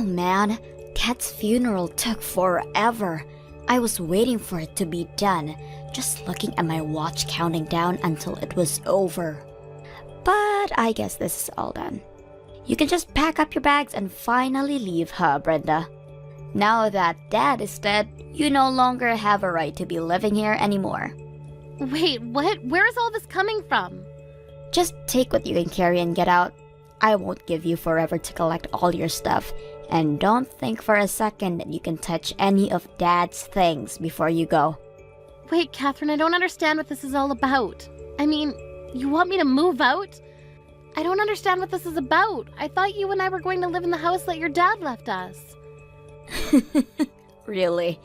Oh man, Kat's funeral took forever. I was waiting for it to be done, just looking at my watch counting down until it was over. But I guess this is all done. You can just pack up your bags and finally leave, huh, Brenda? Now that Dad is dead, you no longer have a right to be living here anymore. Wait, what? Where is all this coming from? Just take what you can carry and get out. I won't give you forever to collect all your stuff, and don't think for a second that you can touch any of Dad's things before you go. Wait, Catherine, I don't understand what this is all about. I mean, you want me to move out? I don't understand what this is about. I thought you and I were going to live in the house that your dad left us. Really?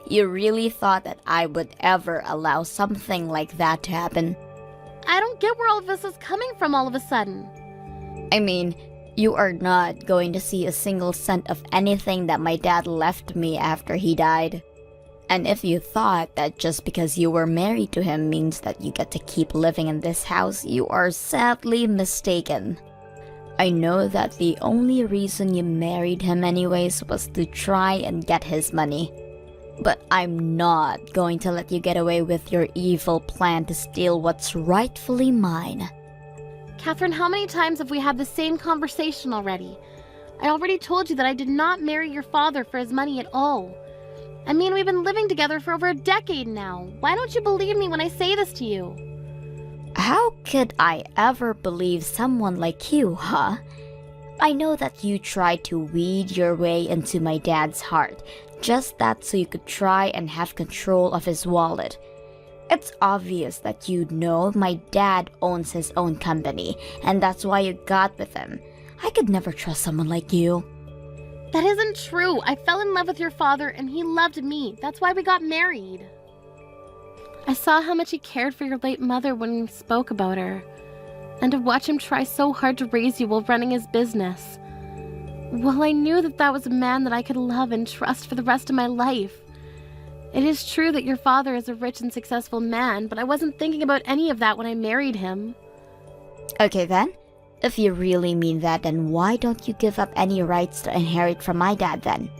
You really thought that I would ever allow something like that to happen? I don't get where all of this is coming from all of a sudden. I mean, you are not going to see a single cent of anything that my dad left me after he died. And if you thought that just because you were married to him means that you get to keep living in this house, you are sadly mistaken. I know that the only reason you married him anyways was to try and get his money. But I'm not going to let you get away with your evil plan to steal what's rightfully mine. Catherine, how many times have we had the same conversation already? I already told you that I did not marry your father for his money at all. I mean, we've been living together for over a decade now. Why don't you believe me when I say this to you? How could I ever believe someone like you, huh? I know that you tried to weed your way into my dad's heart, just that so you could try and have control of his wallet. It's obvious that you know my dad owns his own company, and that's why you got with him. I could never trust someone like you. That isn't true. I fell in love with your father and he loved me. That's why we got married. I saw how much he cared for your late mother when we spoke about her. And to watch him try so hard to raise you while running his business. Well, I knew that that was a man that I could love and trust for the rest of my life. It is true that your father is a rich and successful man, but I wasn't thinking about any of that when I married him. Okay then, if you really mean that, then why don't you give up any rights to inherit from my dad then?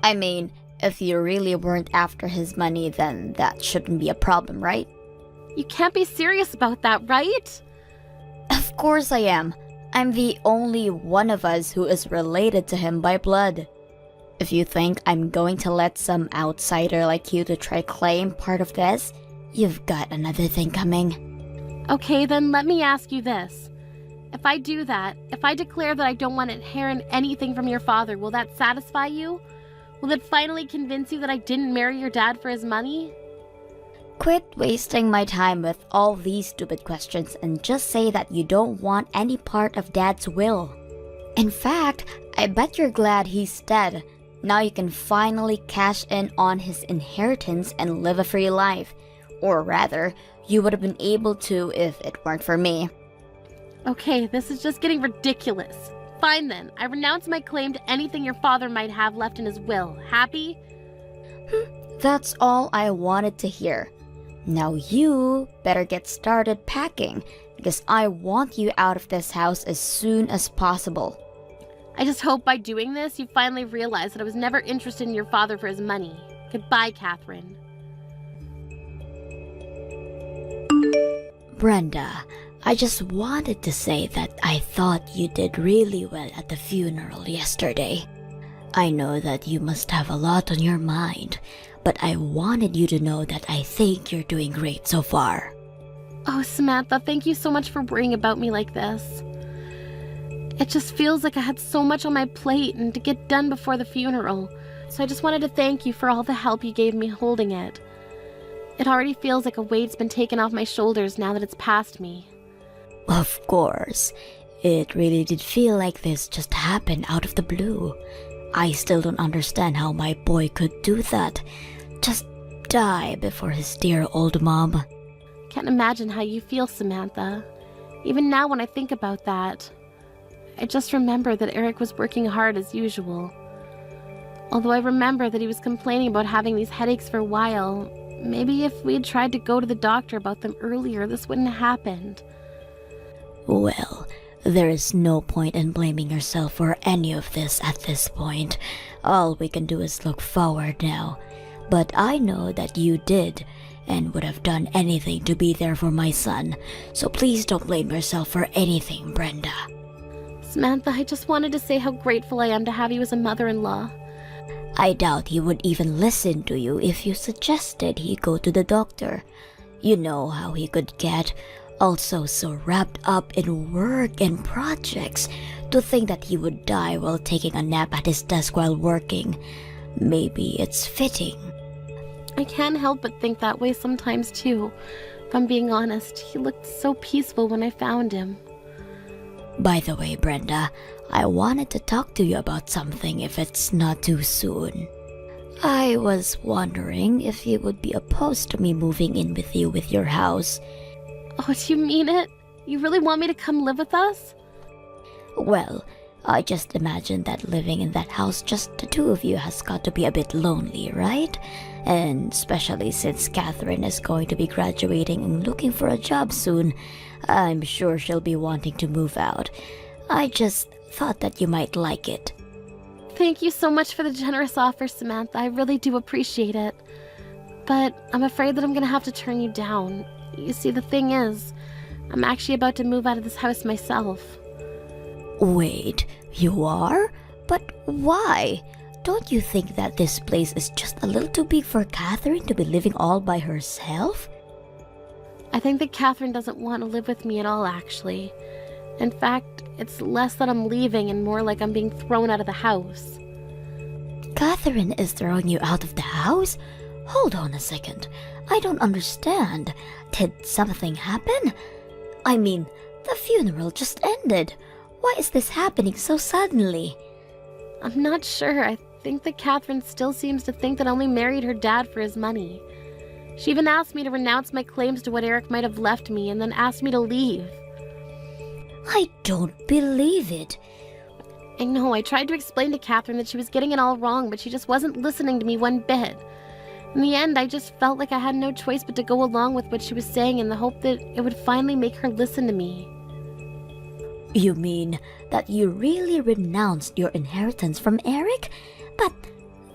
I mean, if you really weren't after his money, then that shouldn't be a problem, right? You can't be serious about that, right? Of course I am. I'm the only one of us who is related to him by blood. If you think I'm going to let some outsider like you to try claim part of this, you've got another thing coming. Okay, then let me ask you this. If I do that, if I declare that I don't want to inherit anything from your father, will that satisfy you? Will it finally convince you that I didn't marry your dad for his money? Quit wasting my time with all these stupid questions and just say that you don't want any part of Dad's will. In fact, I bet you're glad he's dead. Now you can finally cash in on his inheritance and live a free life. Or rather, you would have been able to if it weren't for me. Okay, this is just getting ridiculous. Fine then, I renounce my claim to anything your father might have left in his will. Happy? That's all I wanted to hear. Now you better get started packing, because I want you out of this house as soon as possible. I just hope by doing this, you finally realize that I was never interested in your father for his money. Goodbye, Catherine. Brenda, I just wanted to say that I thought you did really well at the funeral yesterday. I know that you must have a lot on your mind, but I wanted you to know that I think you're doing great so far. Oh, Samantha, thank you so much for worrying about me like this. It just feels like I had so much on my plate and to get done before the funeral. So I just wanted to thank you for all the help you gave me holding it. It already feels like a weight's been taken off my shoulders now that it's past me. Of course. It really did feel like this just happened out of the blue. I still don't understand how my boy could do that. Just die before his dear old mom. Can't imagine how you feel, Samantha. Even now when I think about that, I just remember that Eric was working hard as usual. Although I remember that he was complaining about having these headaches for a while, maybe if we had tried to go to the doctor about them earlier, this wouldn't have happened. Well, There is no point in blaming yourself for any of this at this point. All we can do is look forward now. But I know that you did and would have done anything to be there for my son. So please don't blame yourself for anything, Brenda. Samantha, I just wanted to say how grateful I am to have you as a mother-in-law. I doubt he would even listen to you if you suggested he go to the doctor. You know how he could get, also so wrapped up in work and projects. To think that he would die while taking a nap at his desk while working. Maybe it's fitting. I can't help but think that way sometimes too. If I'm being honest, he looked so peaceful when I found him. By the way, Brenda, I wanted to talk to you about something if it's not too soon. I was wondering if you would be opposed to me moving in with you with your house. Oh, do you mean it? You really want me to come live with us? Well, I just imagine that living in that house just the two of you has got to be a bit lonely, right? And especially since Catherine is going to be graduating and looking for a job soon, I'm sure she'll be wanting to move out. I just thought that you might like it. Thank you so much for the generous offer, Samantha. I really do appreciate it. But I'm afraid that I'm gonna have to turn you down. You see, the thing is, I'm actually about to move out of this house myself. Wait, you are? But why? Don't you think that this place is just a little too big for Catherine to be living all by herself? I think that Catherine doesn't want to live with me at all, actually. In fact, it's less that I'm leaving and more like I'm being thrown out of the house. Catherine is throwing you out of the house? Hold on a second. I don't understand. Did something happen? I mean, the funeral just ended. Why is this happening so suddenly? I'm not sure. I think that Catherine still seems to think that I only married her dad for his money. She even asked me to renounce my claims to what Eric might have left me and then asked me to leave. I don't believe it. I know, I tried to explain to Catherine that she was getting it all wrong, but she just wasn't listening to me one bit. In the end, I just felt like I had no choice but to go along with what she was saying in the hope that it would finally make her listen to me. You mean that you really renounced your inheritance from Eric? But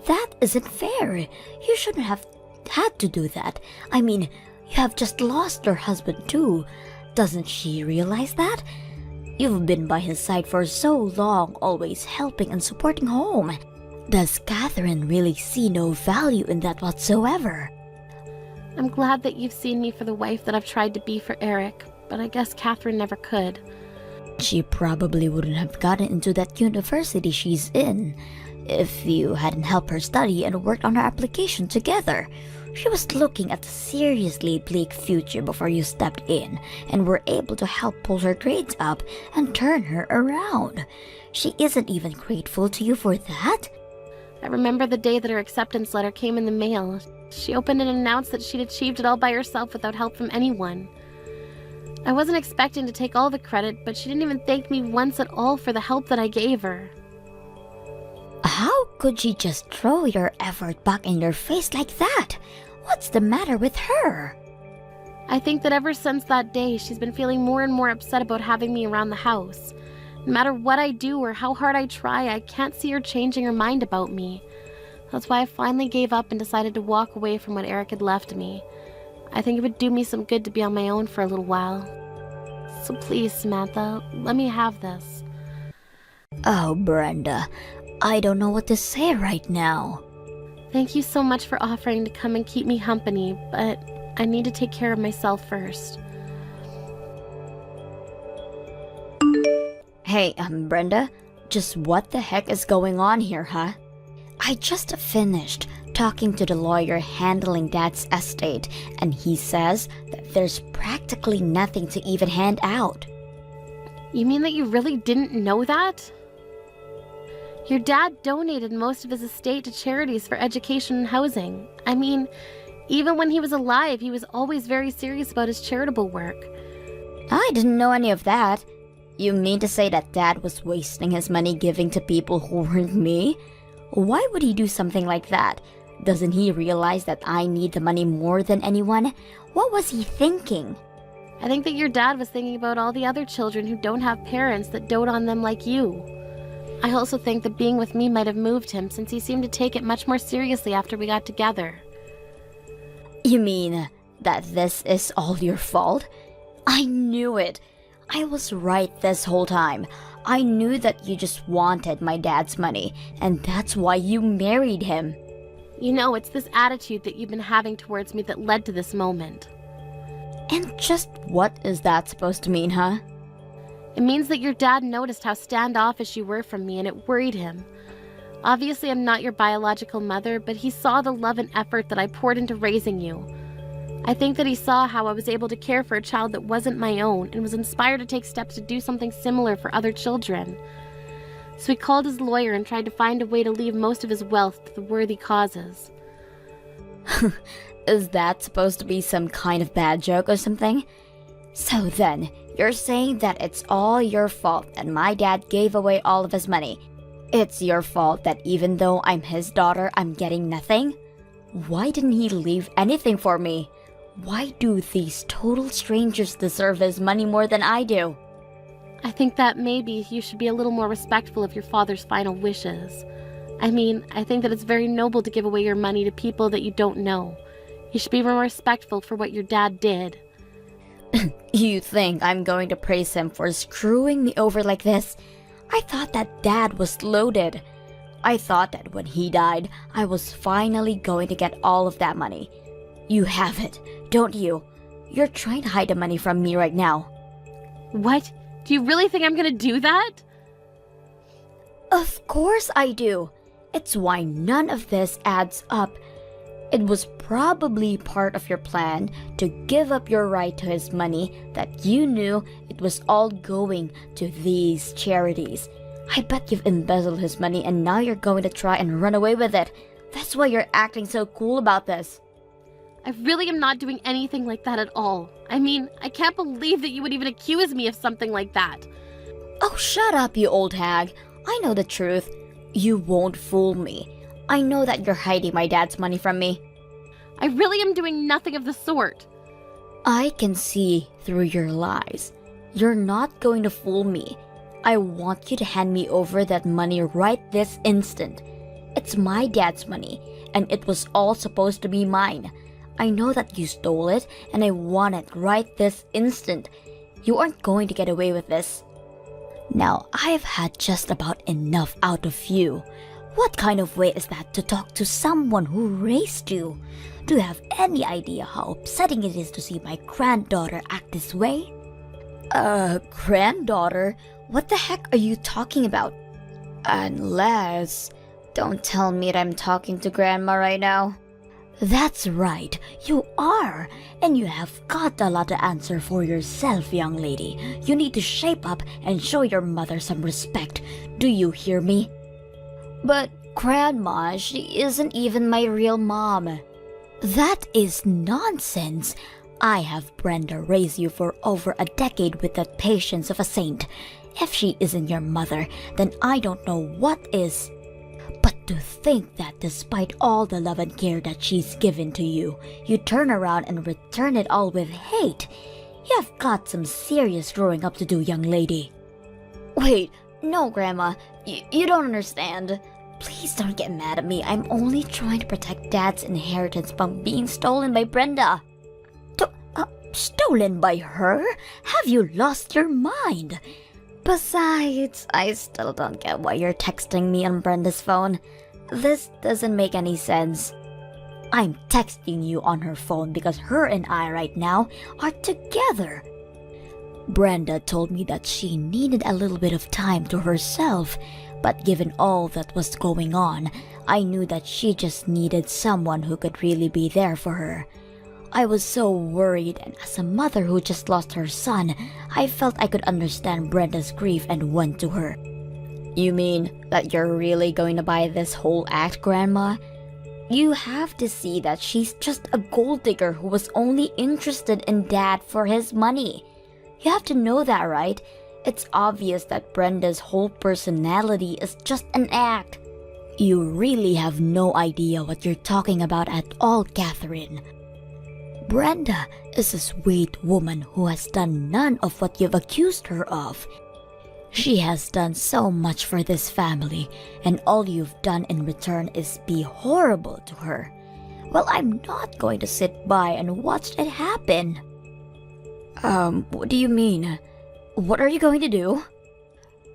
that isn't fair. You shouldn't have had to do that. I mean, you have just lost your husband too. Doesn't she realize that? You've been by his side for so long, always helping and supporting home. Does Catherine really see no value in that whatsoever? I'm glad that you've seen me for the wife that I've tried to be for Eric, but I guess Catherine never could. She probably wouldn't have gotten into that university she's in if you hadn't helped her study and worked on her application together. She was looking at a seriously bleak future before you stepped in and were able to help pull her grades up and turn her around. She isn't even grateful to you for that? I remember the day that her acceptance letter came in the mail. She opened and announced that she'd achieved it all by herself without help from anyone. I wasn't expecting to take all the credit, but she didn't even thank me once at all for the help that I gave her. How could she just throw your effort back in your face like that? What's the matter with her? I think that ever since that day, she's been feeling more and more upset about having me around the house. No matter what I do or how hard I try, I can't see her changing her mind about me. That's why I finally gave up and decided to walk away from what Eric had left me. I think it would do me some good to be on my own for a little while. So please, Samantha, let me have this. Oh, Brenda, I don't know what to say right now. Thank you so much for offering to come and keep me company, but I need to take care of myself first. Hey, Brenda, just what the heck is going on here, huh? I just finished talking to the lawyer handling Dad's estate, and he says that there's practically nothing to even hand out. You mean that you really didn't know that? Your dad donated most of his estate to charities for education and housing. I mean, even when he was alive, he was always very serious about his charitable work. I didn't know any of that. You mean to say that Dad was wasting his money giving to people who weren't me? Why would he do something like that? Doesn't he realize that I need the money more than anyone? What was he thinking? I think that your dad was thinking about all the other children who don't have parents that dote on them like you. I also think that being with me might have moved him, since he seemed to take it much more seriously after we got together. You mean that this is all your fault? I knew it. I was right this whole time. I knew that you just wanted my dad's money, and that's why you married him. You know, it's this attitude that you've been having towards me that led to this moment. And just what is that supposed to mean, huh? It means that your dad noticed how standoffish you were from me, and it worried him. Obviously, I'm not your biological mother, but he saw the love and effort that I poured into raising you. I think that he saw how I was able to care for a child that wasn't my own, and was inspired to take steps to do something similar for other children. So he called his lawyer and tried to find a way to leave most of his wealth to the worthy causes. Is that supposed to be some kind of bad joke or something? So then, you're saying that it's all your fault that my dad gave away all of his money. It's your fault that even though I'm his daughter, I'm getting nothing? Why didn't he leave anything for me? Why do these total strangers deserve his money more than I do? I think that maybe you should be a little more respectful of your father's final wishes. I mean, I think that it's very noble to give away your money to people that you don't know. You should be more respectful for what your dad did. You think I'm going to praise him for screwing me over like this? I thought that dad was loaded. I thought that when he died, I was finally going to get all of that money. You have it, don't you? You're trying to hide the money from me right now. What? Do you really think I'm gonna do that? Of course I do. It's why none of this adds up. It was probably part of your plan to give up your right to his money that you knew it was all going to these charities. I bet you've embezzled his money and now you're going to try and run away with it. That's why you're acting so cool about this. I really am not doing anything like that at all. I mean, I can't believe that you would even accuse me of something like that. Oh, shut up, you old hag. I know the truth. You won't fool me. I know that you're hiding my dad's money from me. I really am doing nothing of the sort. I can see through your lies. You're not going to fool me. I want you to hand me over that money right this instant. It's my dad's money, and it was all supposed to be mine. I know that you stole it, and I want it right this instant. You aren't going to get away with this. Now, I've had just about enough out of you. What kind of way is that to talk to someone who raised you? Do you have any idea how upsetting it is to see my granddaughter act this way? Granddaughter? What the heck are you talking about? Unless... Don't tell me that I'm talking to Grandma right now. That's right, you are. And you have got a lot to answer for yourself, young lady. You need to shape up and show your mother some respect. Do you hear me? But, Grandma, she isn't even my real mom. That is nonsense. I have Brenda raise you for over a decade with the patience of a saint. If she isn't your mother, then I don't know what is. But to think that despite all the love and care that she's given to you, you turn around and return it all with hate. You've got some serious growing up to do, young lady. Wait, no, Grandma. You don't understand. Please don't get mad at me. I'm only trying to protect Dad's inheritance from being stolen by Brenda. Stolen by her? Have you lost your mind? Besides, I still don't get why you're texting me on Brenda's phone. This doesn't make any sense. I'm texting you on her phone because her and I right now are together. Brenda told me that she needed a little bit of time to herself, but given all that was going on, I knew that she just needed someone who could really be there for her. I was so worried, and as a mother who just lost her son, I felt I could understand Brenda's grief and went to her. You mean that you're really going to buy this whole act, Grandma? You have to see that she's just a gold digger who was only interested in Dad for his money. You have to know that, right? It's obvious that Brenda's whole personality is just an act. You really have no idea what you're talking about at all, Catherine. Brenda is a sweet woman who has done none of what you've accused her of. She has done so much for this family, and all you've done in return is be horrible to her. Well, I'm not going to sit by and watch it happen. What do you mean? What are you going to do?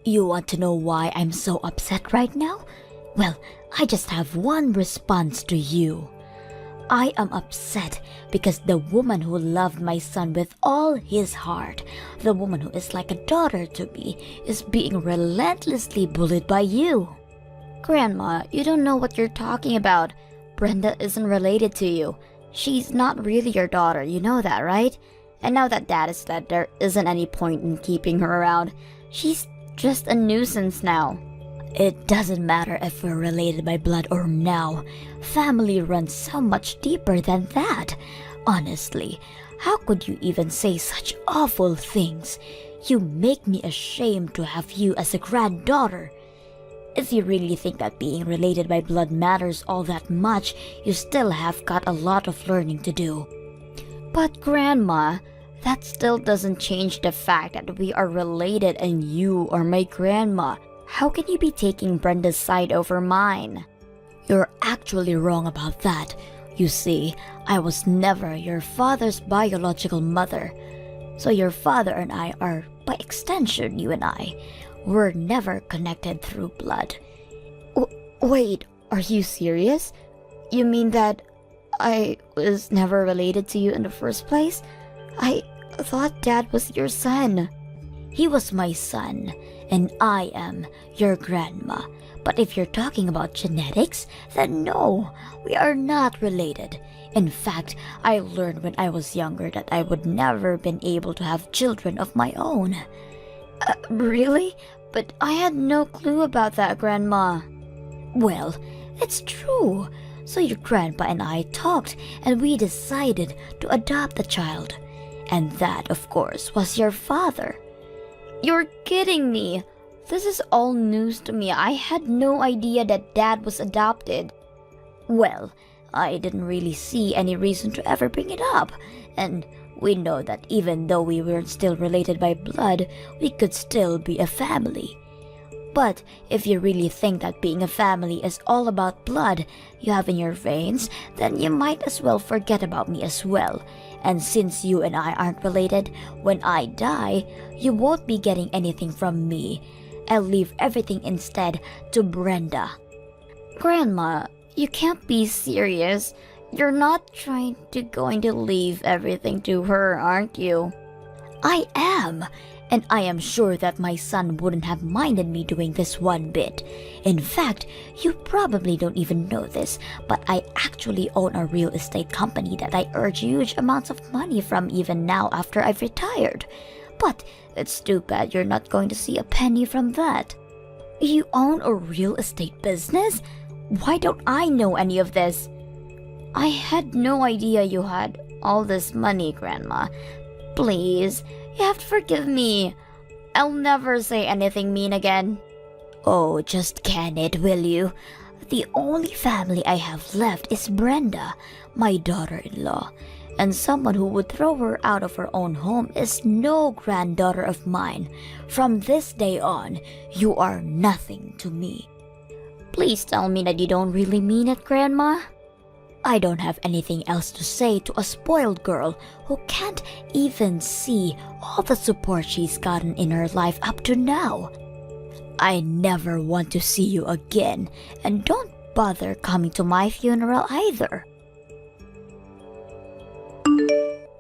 You want to know why I'm so upset right now? Well, I just have one response to you. I am upset because the woman who loved my son with all his heart, the woman who is like a daughter to me, is being relentlessly bullied by you. Grandma, you don't know what you're talking about. Brenda isn't related to you. She's not really your daughter, you know that, right? And now that Dad is dead, there isn't any point in keeping her around. She's just a nuisance now. It doesn't matter if we're related by blood or now. Family runs so much deeper than that. Honestly, how could you even say such awful things? You make me ashamed to have you as a granddaughter. If you really think that being related by blood matters all that much, you still have got a lot of learning to do. But Grandma, that still doesn't change the fact that we are related and you are my grandma. How can you be taking Brenda's side over mine? You're actually wrong about that. You see, I was never your father's biological mother. So your father and I are, by extension, you and I, were never connected through blood. Wait, are you serious? You mean that I was never related to you in the first place? I thought Dad was your son. He was my son, and I am your grandma. But if you're talking about genetics, then no, we are not related. In fact, I learned when I was younger that I would never been able to have children of my own. Really? But I had no clue about that, Grandma. Well, it's true. So your grandpa and I talked, and we decided to adopt the child. And that, of course, was your father. You're kidding me. This is all news to me. I had no idea that Dad was adopted. Well, I didn't really see any reason to ever bring it up. And we know that even though we weren't still related by blood, we could still be a family. But if you really think that being a family is all about blood you have in your veins, then you might as well forget about me as well. And since you and I aren't related, when I die, you won't be getting anything from me. I'll leave everything instead to Brenda. Grandma, you can't be serious. You're not going to leave everything to her, aren't you? I am. And I am sure that my son wouldn't have minded me doing this one bit. In fact, you probably don't even know this, but I actually own a real estate company that I earn huge amounts of money from even now after I've retired. But it's too bad you're not going to see a penny from that. You own a real estate business? Why don't I know any of this? I had no idea you had all this money, Grandma. Please, you have to forgive me. I'll never say anything mean again. Oh, just can it, will you? The only family I have left is Brenda, my daughter-in-law. And someone who would throw her out of her own home is no granddaughter of mine. From this day on, you are nothing to me. Please tell me that you don't really mean it, Grandma. I don't have anything else to say to a spoiled girl who can't even see all the support she's gotten in her life up to now. I never want to see you again, and don't bother coming to my funeral either.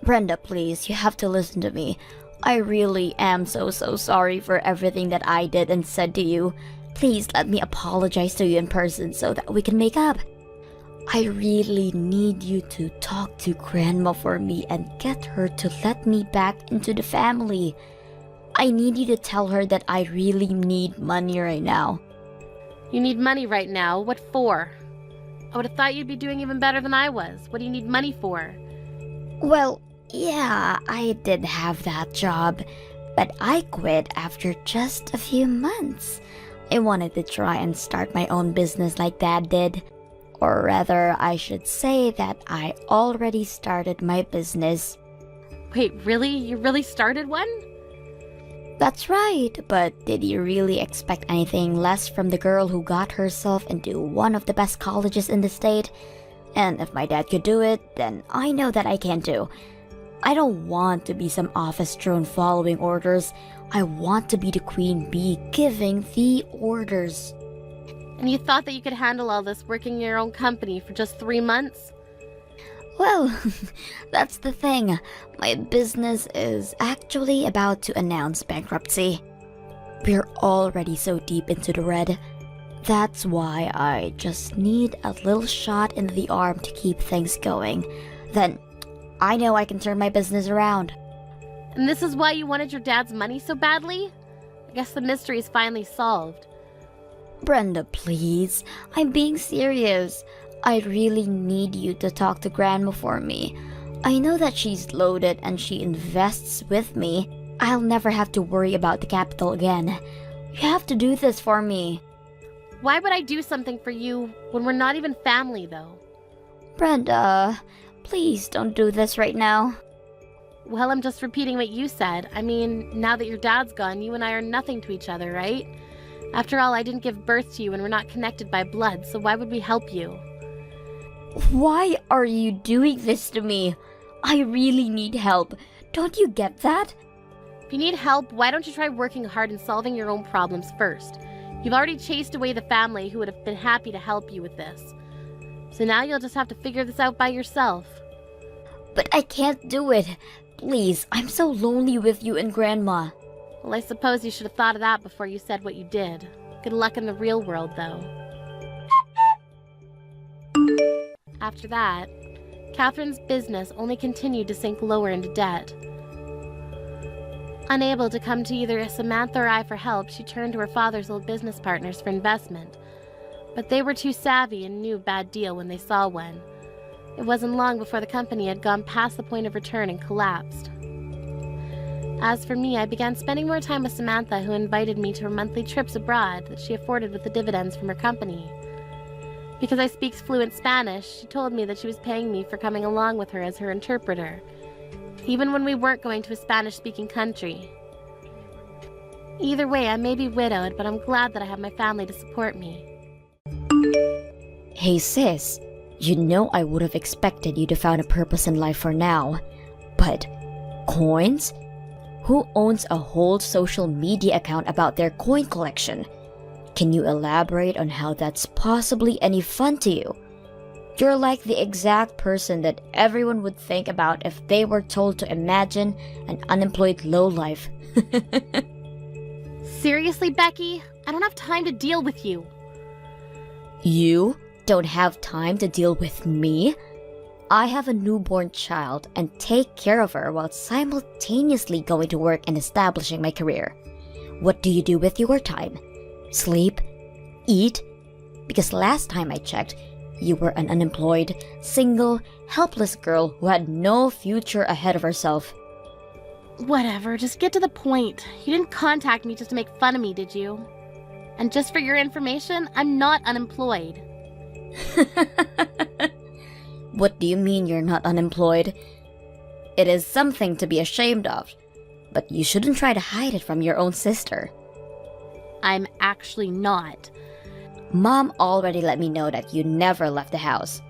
Brenda, please, you have to listen to me. I really am so sorry for everything that I did and said to you. Please let me apologize to you in person so that we can make up. I really need you to talk to Grandma for me and get her to let me back into the family. I need you to tell her that I really need money right now. You need money right now? What for? I would have thought you'd be doing even better than I was. What do you need money for? Well, yeah, I did have that job, but I quit after just a few months. I wanted to try and start my own business like Dad did. Or rather, I should say that I already started my business. Wait, really? You really started one? That's right, but did you really expect anything less from the girl who got herself into one of the best colleges in the state? And if my dad could do it, then I know that I can too. I don't want to be some office drone following orders. I want to be the queen bee giving the orders. And you thought that you could handle all this working in your own company for just 3 months? Well, that's the thing. My business is actually about to announce bankruptcy. We're already so deep into the red. That's why I just need a little shot in the arm to keep things going. Then, I know I can turn my business around. And this is why you wanted your dad's money so badly? I guess the mystery is finally solved. Brenda, please. I'm being serious. I really need you to talk to Grandma for me. I know that she's loaded and she invests with me. I'll never have to worry about the capital again. You have to do this for me. Why would I do something for you when we're not even family, though? Brenda, please don't do this right now. Well, I'm just repeating what you said. I mean, now that your dad's gone, you and I are nothing to each other, right? After all, I didn't give birth to you and we're not connected by blood, so why would we help you? Why are you doing this to me? I really need help. Don't you get that? If you need help, why don't you try working hard and solving your own problems first? You've already chased away the family who would have been happy to help you with this. So now you'll just have to figure this out by yourself. But I can't do it. Please, I'm so lonely with you and Grandma. Well, I suppose you should have thought of that before you said what you did. Good luck in the real world, though. After that, Catherine's business only continued to sink lower into debt. Unable to come to either Samantha or I for help, she turned to her father's old business partners for investment. But they were too savvy and knew a bad deal when they saw one. It wasn't long before the company had gone past the point of return and collapsed. As for me, I began spending more time with Samantha, who invited me to her monthly trips abroad that she afforded with the dividends from her company. Because I speak fluent Spanish, she told me that she was paying me for coming along with her as her interpreter, even when we weren't going to a Spanish-speaking country. Either way, I may be widowed, but I'm glad that I have my family to support me. Hey sis, you know I would have expected you to find a purpose in life for now. But coins? Who owns a whole social media account about their coin collection? Can you elaborate on how that's possibly any fun to you? You're like the exact person that everyone would think about if they were told to imagine an unemployed lowlife. Seriously, Becky? I don't have time to deal with you. You don't have time to deal with me? I have a newborn child and take care of her while simultaneously going to work and establishing my career. What do you do with your time? Sleep? Eat? Because last time I checked, you were an unemployed, single, helpless girl who had no future ahead of herself. Whatever, just get to the point. You didn't contact me just to make fun of me, did you? And just for your information, I'm not unemployed. What do you mean you're not unemployed? It is something to be ashamed of, but you shouldn't try to hide it from your own sister. I'm actually not. Mom already let me know that you never left the house.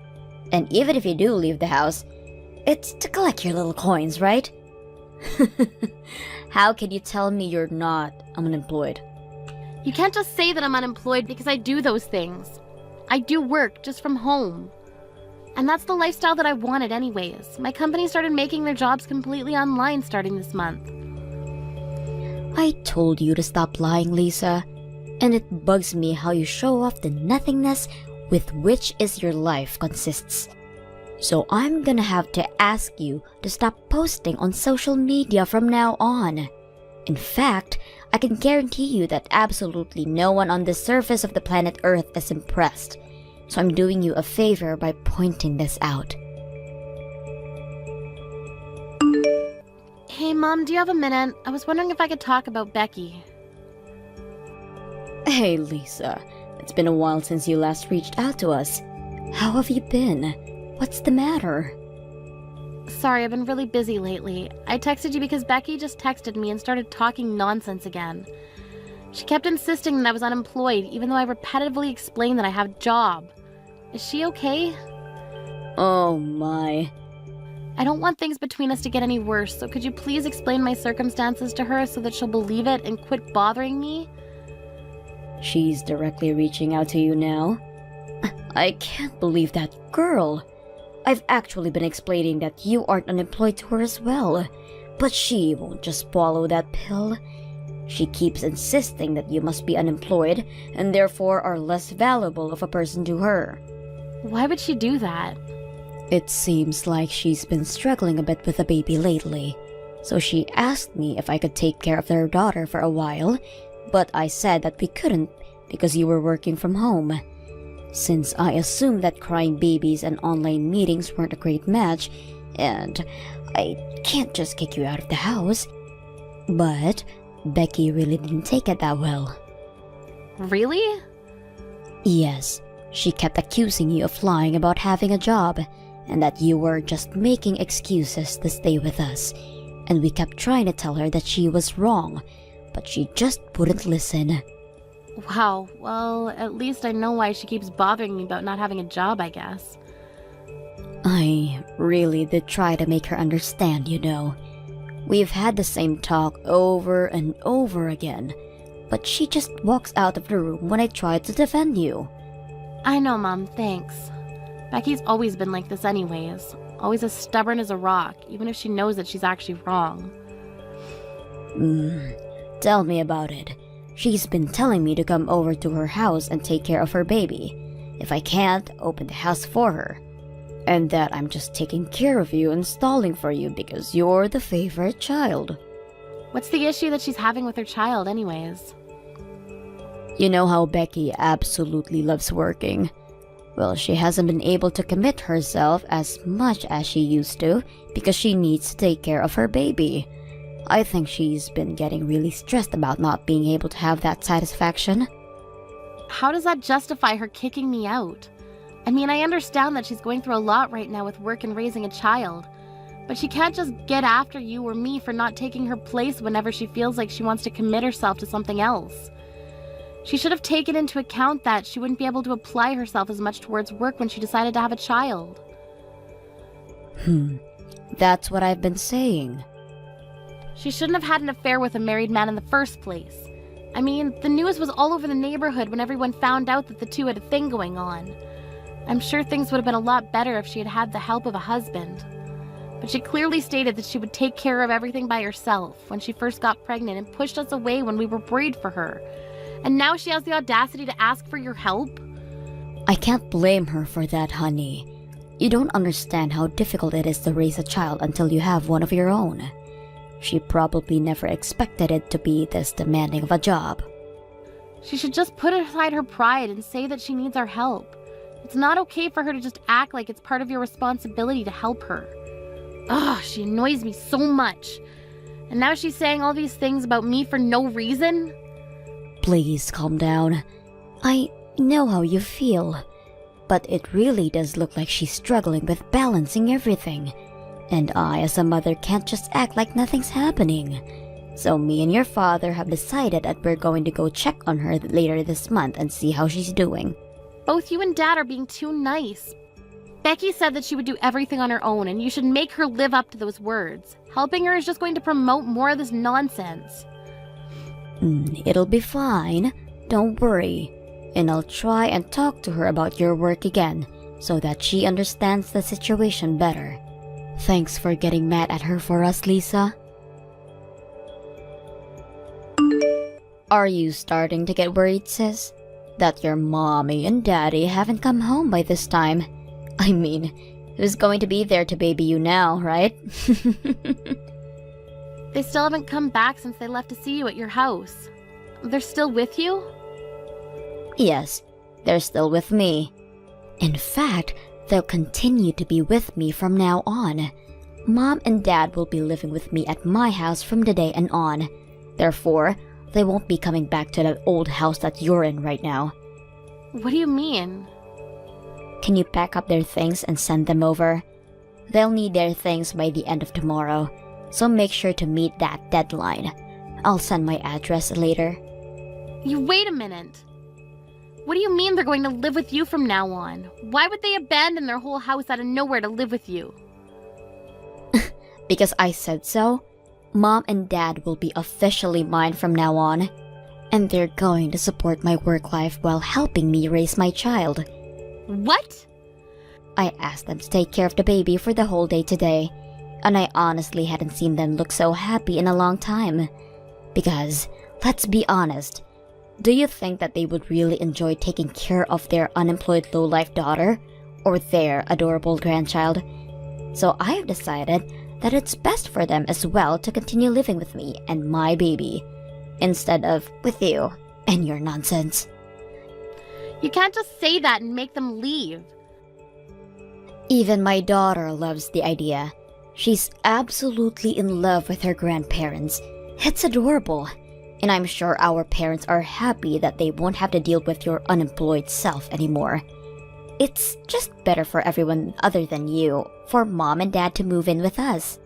And even if you do leave the house, it's to collect your little coins, right? How can you tell me you're not unemployed? You can't just say that I'm unemployed because I do those things. I do work just from home. And that's the lifestyle that I wanted anyways. My company started making their jobs completely online starting this month. I told you to stop lying, Lisa. And it bugs me how you show off the nothingness with which is your life consists. So I'm gonna have to ask you to stop posting on social media from now on. In fact, I can guarantee you that absolutely no one on the surface of the planet Earth is impressed. So I'm doing you a favor by pointing this out. Hey, Mom, do you have a minute? I was wondering if I could talk about Becky. Hey, Lisa. It's been a while since you last reached out to us. How have you been? What's the matter? Sorry, I've been really busy lately. I texted you because Becky just texted me and started talking nonsense again. She kept insisting that I was unemployed, even though I repetitively explained that I have a job. Is she okay? Oh my. I don't want things between us to get any worse, so could you please explain my circumstances to her so that she'll believe it and quit bothering me? She's directly reaching out to you now? I can't believe that girl. I've actually been explaining that you aren't unemployed to her as well, but she won't just swallow that pill. She keeps insisting that you must be unemployed and therefore are less valuable of a person to her. Why would she do that? It seems like she's been struggling a bit with the baby lately, so she asked me if I could take care of their daughter for a while, but I said that we couldn't because you were working from home. Since I assumed that crying babies and online meetings weren't a great match, and I can't just kick you out of the house. But Becky really didn't take it that well. Really? Yes, she kept accusing you of lying about having a job, and that you were just making excuses to stay with us, and we kept trying to tell her that she was wrong, but she just wouldn't listen. Wow, well, at least I know why she keeps bothering me about not having a job, I guess. I really did try to make her understand, you know. We've had the same talk over and over again, but she just walks out of the room when I try to defend you. I know, Mom, thanks. Becky's always been like this anyways. Always as stubborn as a rock, even if she knows that she's actually wrong. Tell me about it. She's been telling me to come over to her house and take care of her baby. If I can't, open the house for her. And that I'm just taking care of you and stalling for you because you're the favorite child. What's the issue that she's having with her child anyways? You know how Becky absolutely loves working. Well, she hasn't been able to commit herself as much as she used to because she needs to take care of her baby. I think she's been getting really stressed about not being able to have that satisfaction. How does that justify her kicking me out? I mean, I understand that she's going through a lot right now with work and raising a child, but she can't just get after you or me for not taking her place whenever she feels like she wants to commit herself to something else. She should have taken into account that she wouldn't be able to apply herself as much towards work when she decided to have a child. That's what I've been saying. She shouldn't have had an affair with a married man in the first place. I mean, the news was all over the neighborhood when everyone found out that the two had a thing going on. I'm sure things would have been a lot better if she had had the help of a husband. But she clearly stated that she would take care of everything by herself when she first got pregnant and pushed us away when we were worried for her. And now she has the audacity to ask for your help? I can't blame her for that, honey. You don't understand how difficult it is to raise a child until you have one of your own. She probably never expected it to be this demanding of a job. She should just put aside her pride and say that she needs our help. It's not okay for her to just act like it's part of your responsibility to help her. Ugh, she annoys me so much. And now she's saying all these things about me for no reason? Please calm down. I know how you feel. But it really does look like she's struggling with balancing everything. And I, as a mother, can't just act like nothing's happening. So me and your father have decided that we're going to go check on her later this month and see how she's doing. Both you and Dad are being too nice. Becky said that she would do everything on her own, and you should make her live up to those words. Helping her is just going to promote more of this nonsense. It'll be fine. Don't worry. And I'll try and talk to her about your work again, so that she understands the situation better. Thanks for getting mad at her for us, Lisa. Are you starting to get worried, sis? That your mommy and daddy haven't come home by this time? I mean, who's going to be there to baby you now, right? They still haven't come back since they left to see you at your house. They're still with you? Yes, they're still with me. In fact, they'll continue to be with me from now on. Mom and Dad will be living with me at my house from today and on. Therefore, they won't be coming back to that old house that you're in right now. What do you mean? Can you pack up their things and send them over? They'll need their things by the end of tomorrow, so make sure to meet that deadline. I'll send my address later. You wait a minute. What do you mean they're going to live with you from now on? Why would they abandon their whole house out of nowhere to live with you? Because I said so. Mom and Dad will be officially mine from now on, and they're going to support my work life while helping me raise my child. What? I asked them to take care of the baby for the whole day today, and I honestly hadn't seen them look so happy in a long time. Because, let's be honest, do you think that they would really enjoy taking care of their unemployed low-life daughter or their adorable grandchild? So I have decided that it's best for them as well to continue living with me and my baby, instead of with you and your nonsense. You can't just say that and make them leave. Even my daughter loves the idea. She's absolutely in love with her grandparents. It's adorable. And I'm sure our parents are happy that they won't have to deal with your unemployed self anymore. It's just better for everyone other than you, for Mom and Dad to move in with us.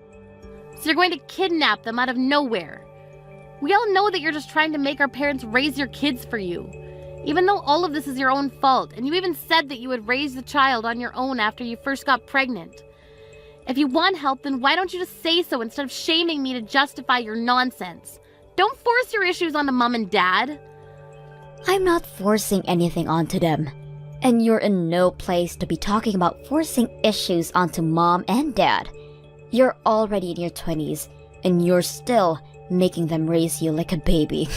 So you're going to kidnap them out of nowhere. We all know that you're just trying to make our parents raise your kids for you. Even though all of this is your own fault, and you even said that you would raise the child on your own after you first got pregnant. If you want help, then why don't you just say so instead of shaming me to justify your nonsense? Don't force your issues onto Mom and Dad. I'm not forcing anything onto them. And you're in no place to be talking about forcing issues onto Mom and Dad. You're already in your 20s, and you're still making them raise you like a baby.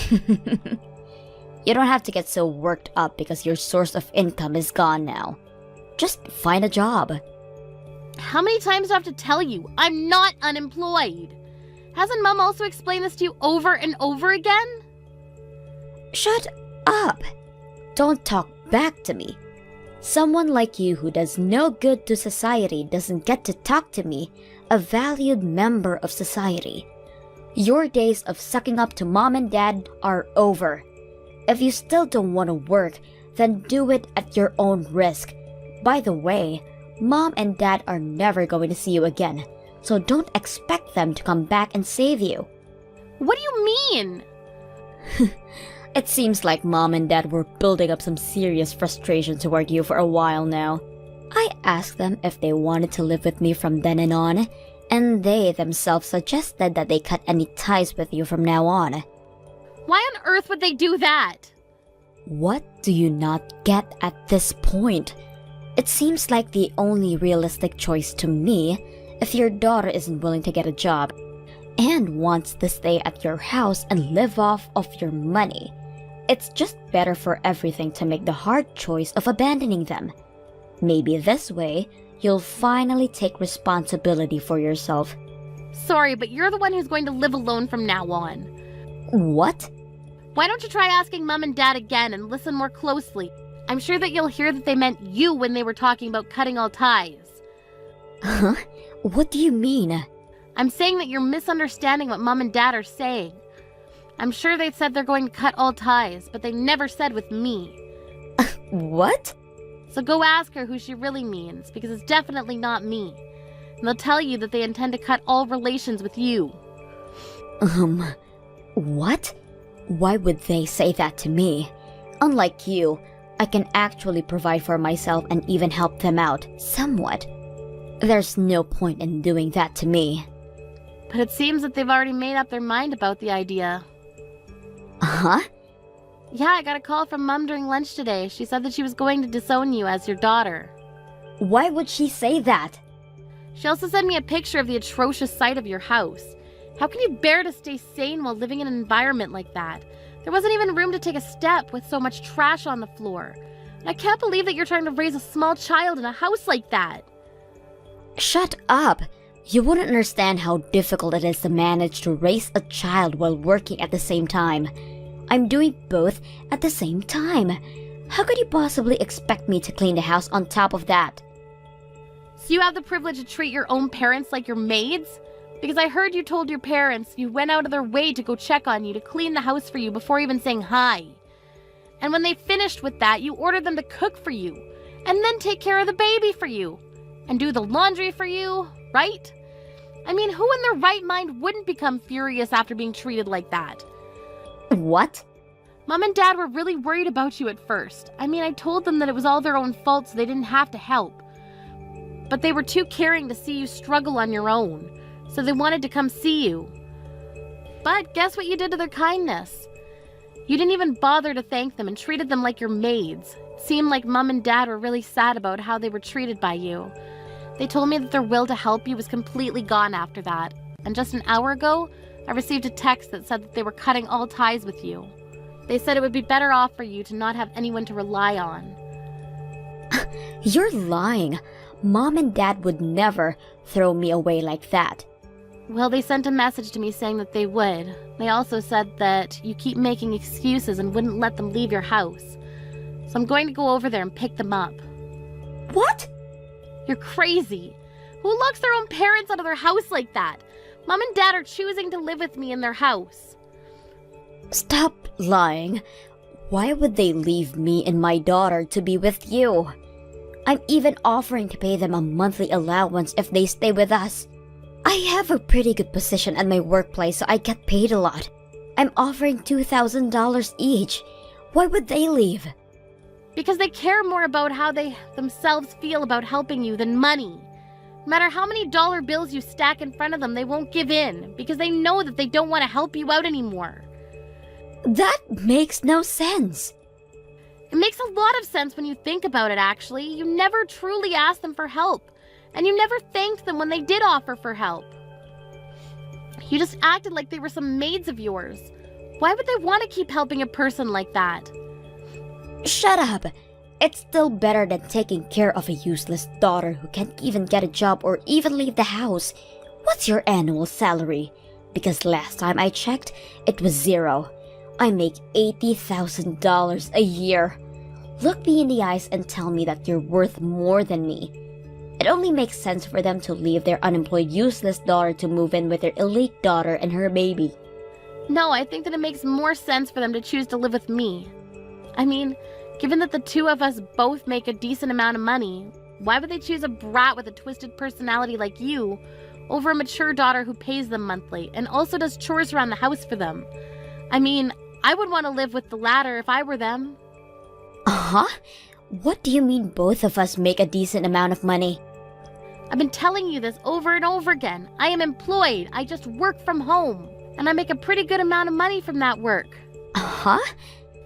You don't have to get so worked up because your source of income is gone now. Just find a job. How many times do I have to tell you? I'm not unemployed. Hasn't Mom also explained this to you over and over again? Shut up! Don't talk back to me. Someone like you who does no good to society doesn't get to talk to me, a valued member of society. Your days of sucking up to Mom and Dad are over. If you still don't want to work, then do it at your own risk. By the way, Mom and Dad are never going to see you again, so don't expect them to come back and save you. What do you mean? It seems like Mom and Dad were building up some serious frustration toward you for a while now. I asked them if they wanted to live with me from then and on, and they themselves suggested that they cut any ties with you from now on. Why on earth would they do that? What do you not get at this point? It seems like the only realistic choice to me if your daughter isn't willing to get a job and wants to stay at your house and live off of your money. It's just better for everything to make the hard choice of abandoning them. Maybe this way, you'll finally take responsibility for yourself. Sorry, but you're the one who's going to live alone from now on. What? Why don't you try asking Mom and Dad again and listen more closely? I'm sure that you'll hear that they meant you when they were talking about cutting all ties. Huh? What do you mean? I'm saying that you're misunderstanding what Mom and Dad are saying. I'm sure they said they're going to cut all ties, but they never said with me. What? So go ask her who she really means, because it's definitely not me. And they'll tell you that they intend to cut all relations with you. What? Why would they say that to me? Unlike you, I can actually provide for myself and even help them out, somewhat. There's no point in doing that to me. But it seems that they've already made up their mind about the idea. Huh? Yeah, I got a call from Mom during lunch today. She said that she was going to disown you as your daughter. Why would she say that? She also sent me a picture of the atrocious sight of your house. How can you bear to stay sane while living in an environment like that? There wasn't even room to take a step with so much trash on the floor. And I can't believe that you're trying to raise a small child in a house like that. Shut up! You wouldn't understand how difficult it is to manage to raise a child while working at the same time. I'm doing both at the same time. How could you possibly expect me to clean the house on top of that? So you have the privilege to treat your own parents like your maids? Because I heard you told your parents you went out of their way to go check on you, to clean the house for you before even saying hi. And when they finished with that, you ordered them to cook for you. and then take care of the baby for you and do the laundry for you, right? I mean, who in their right mind wouldn't become furious after being treated like that? What? Mom and Dad were really worried about you at first. I mean, I told them that it was all their own fault so they didn't have to help. But they were too caring to see you struggle on your own, so they wanted to come see you. But guess what you did to their kindness? You didn't even bother to thank them and treated them like your maids. It seemed like Mom and Dad were really sad about how they were treated by you. They told me that their will to help you was completely gone after that. And just an hour ago, I received a text that said that they were cutting all ties with you. They said it would be better off for you to not have anyone to rely on. You're lying. Mom and Dad would never throw me away like that. Well, they sent a message to me saying that they would. They also said that you keep making excuses and wouldn't let them leave your house. So I'm going to go over there and pick them up. What? You're crazy. Who locks their own parents out of their house like that? Mom and Dad are choosing to live with me in their house. Stop lying. Why would they leave me and my daughter to be with you? I'm even offering to pay them a monthly allowance if they stay with us. I have a pretty good position at my workplace, so I get paid a lot. I'm offering $2,000 each. Why would they leave? Because they care more about how they themselves feel about helping you than money. No matter how many dollar bills you stack in front of them, they won't give in because they know that they don't want to help you out anymore. That makes no sense. It makes a lot of sense when you think about it, actually. You never truly asked them for help, and you never thanked them when they did offer for help. You just acted like they were some maids of yours. Why would they want to keep helping a person like that? Shut up. It's still better than taking care of a useless daughter who can't even get a job or even leave the house. What's your annual salary? Because last time I checked, it was zero. I make $80,000 a year. Look me in the eyes and tell me that you're worth more than me. It only makes sense for them to leave their unemployed, useless daughter to move in with their elite daughter and her baby. No, I think that it makes more sense for them to choose to live with me. I mean, given that the two of us both make a decent amount of money, why would they choose a brat with a twisted personality like you over a mature daughter who pays them monthly and also does chores around the house for them? I mean, I would want to live with the latter if I were them. Uh-huh? What do you mean both of us make a decent amount of money? I've been telling you this over and over again. I am employed. I just work from home. And I make a pretty good amount of money from that work. Uh-huh?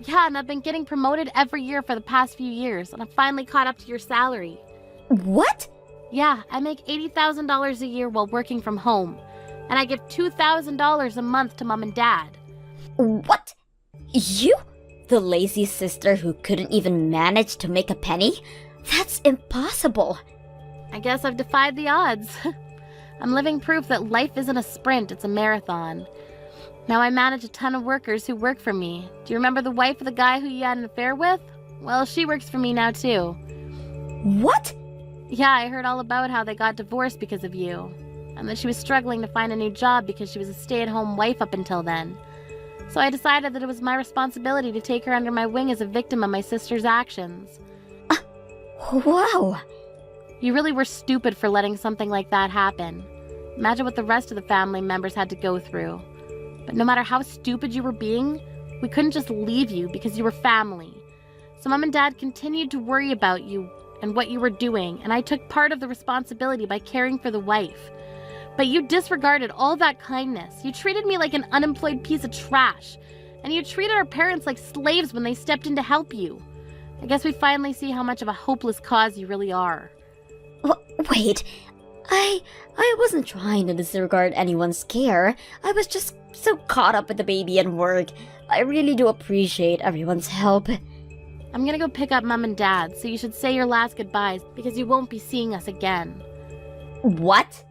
Yeah, and I've been getting promoted every year for the past few years, and I've finally caught up to your salary. What? Yeah, I make $80,000 a year while working from home. And I give $2,000 a month to Mom and Dad. What? You? The lazy sister who couldn't even manage to make a penny? That's impossible. I guess I've defied the odds. I'm living proof that life isn't a sprint, it's a marathon. Now I manage a ton of workers who work for me. Do you remember the wife of the guy who you had an affair with? Well, she works for me now too. What? Yeah, I heard all about how they got divorced because of you. And that she was struggling to find a new job because she was a stay-at-home wife up until then. So I decided that it was my responsibility to take her under my wing as a victim of my sister's actions. Wow. You really were stupid for letting something like that happen. Imagine what the rest of the family members had to go through. But no matter how stupid you were being, we couldn't just leave you because you were family. So Mom and Dad continued to worry about you and what you were doing, and I took part of the responsibility by caring for the wife. But you disregarded all that kindness. You treated me like an unemployed piece of trash, and you treated our parents like slaves when they stepped in to help you. I guess we finally see how much of a hopeless cause you really are. Wait, I wasn't trying to disregard anyone's care. I was just so caught up with the baby and work. I really do appreciate everyone's help. I'm gonna go pick up Mom and Dad, so you should say your last goodbyes because you won't be seeing us again. What?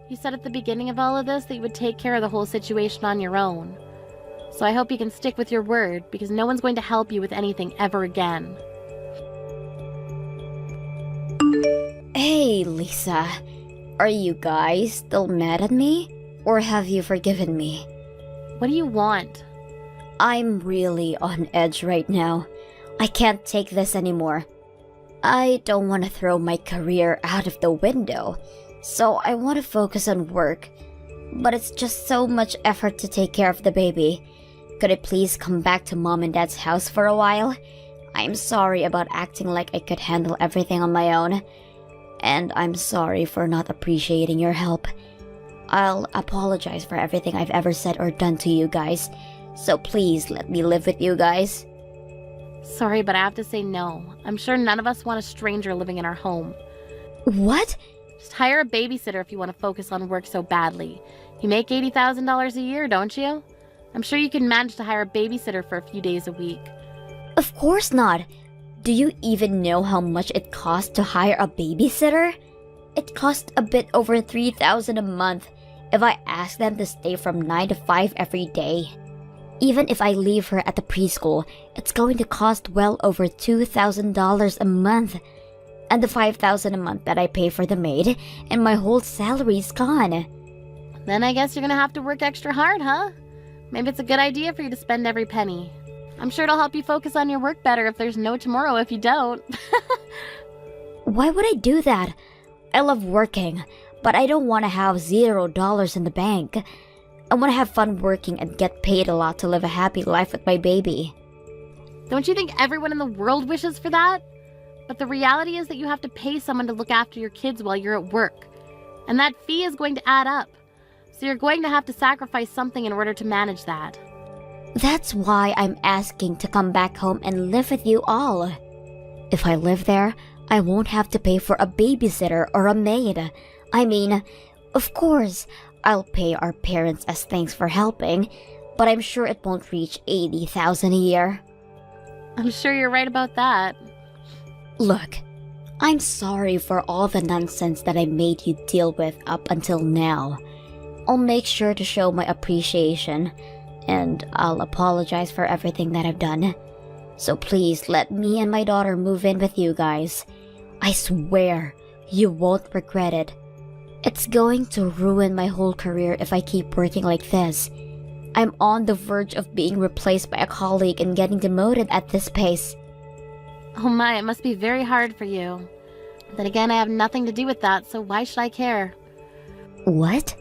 You said at the beginning of all of this that you would take care of the whole situation on your own. So I hope you can stick with your word because no one's going to help you with anything ever again. Hey, Lisa. Are you guys still mad at me? Or have you forgiven me? What do you want? I'm really on edge right now. I can't take this anymore. I don't want to throw my career out of the window, so I want to focus on work. But it's just so much effort to take care of the baby. Could I please come back to mom and dad's house for a while? I'm sorry about acting like I could handle everything on my own. And I'm sorry for not appreciating your help. I'll apologize for everything I've ever said or done to you guys. So please let me live with you guys. Sorry, but I have to say no. I'm sure none of us want a stranger living in our home. What? Just hire a babysitter if you want to focus on work so badly. You make $80,000 a year, don't you? I'm sure you can manage to hire a babysitter for a few days a week. Of course not. Do you even know how much it costs to hire a babysitter? It costs a bit over $3,000 a month if I ask them to stay from 9 to 5 every day. Even if I leave her at the preschool, it's going to cost well over $2,000 a month. And the $5,000 a month that I pay for the maid, and my whole salary's gone. Then I guess you're gonna have to work extra hard, huh? Maybe it's a good idea for you to spend every penny. I'm sure it'll help you focus on your work better if there's no tomorrow if you don't. Why would I do that? I love working, but I don't want to have $0 in the bank. I want to have fun working and get paid a lot to live a happy life with my baby. Don't you think everyone in the world wishes for that? But the reality is that you have to pay someone to look after your kids while you're at work. And that fee is going to add up. So you're going to have to sacrifice something in order to manage that. That's why I'm asking to come back home and live with you all. If I live there, I won't have to pay for a babysitter or a maid. I mean, of course, I'll pay our parents as thanks for helping, but I'm sure it won't reach $80,000 a year. I'm sure you're right about that. Look, I'm sorry for all the nonsense that I made you deal with up until now. I'll make sure to show my appreciation, and I'll apologize for everything that I've done. So please let me and my daughter move in with you guys. I swear, you won't regret it. It's going to ruin my whole career if I keep working like this. I'm on the verge of being replaced by a colleague and getting demoted at this pace. Oh my, it must be very hard for you. Then again, I have nothing to do with that, so why should I care? What?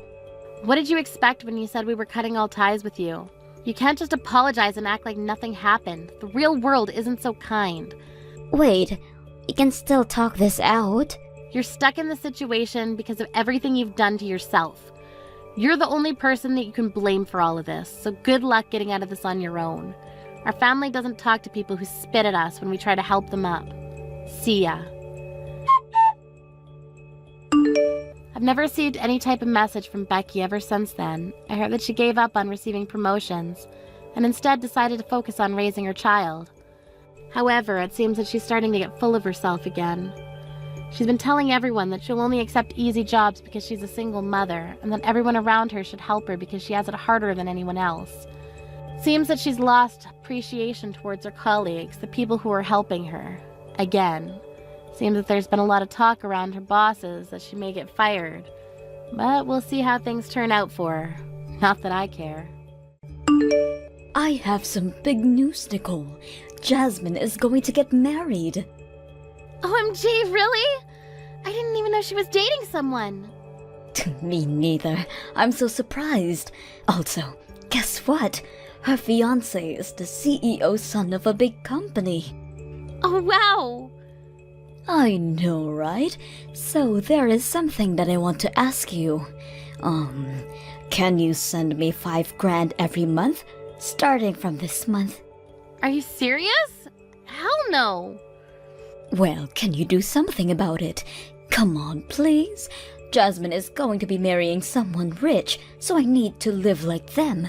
What did you expect when you said we were cutting all ties with you? You can't just apologize and act like nothing happened. The real world isn't so kind. Wait, you can still talk this out? You're stuck in the situation because of everything you've done to yourself. You're the only person that you can blame for all of this, so good luck getting out of this on your own. Our family doesn't talk to people who spit at us when we try to help them up. See ya. I've never received any type of message from Becky ever since then. I heard that she gave up on receiving promotions and instead decided to focus on raising her child. However, it seems that she's starting to get full of herself again. She's been telling everyone that she'll only accept easy jobs because she's a single mother, and that everyone around her should help her because she has it harder than anyone else. Seems that she's lost appreciation towards her colleagues, the people who are helping her. Again. Seems that there's been a lot of talk around her bosses that she may get fired. But we'll see how things turn out for her. Not that I care. I have some big news, Nicole. Jasmine is going to get married. OMG, really? I didn't even know she was dating someone. Me neither. I'm so surprised. Also, guess what? Her fiancé is the CEO's son of a big company. Oh, wow. I know, right? So there is something that I want to ask you. Can you send me $5,000 every month, starting from this month? Are you serious? Hell no. Well, can you do something about it? Come on, please. Jasmine is going to be marrying someone rich, so I need to live like them.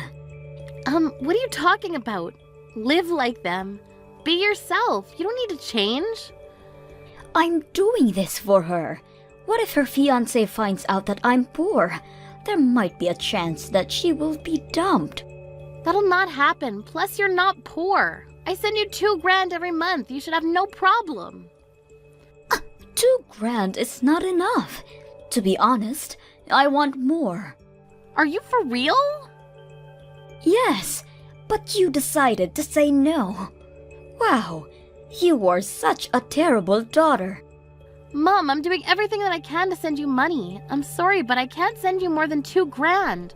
What are you talking about? Live like them. Be yourself. You don't need to change. I'm doing this for her. What if her fiancé finds out that I'm poor? There might be a chance that she will be dumped. That'll not happen. Plus, you're not poor. I send you $2,000 every month. You should have no problem. $2,000 is not enough. To be honest, I want more. Are you for real? Yes, but you decided to say no. Wow, You are such a terrible daughter. Mom, I'm doing everything that I can to send you money. I'm sorry, but I can't send you more than $2,000.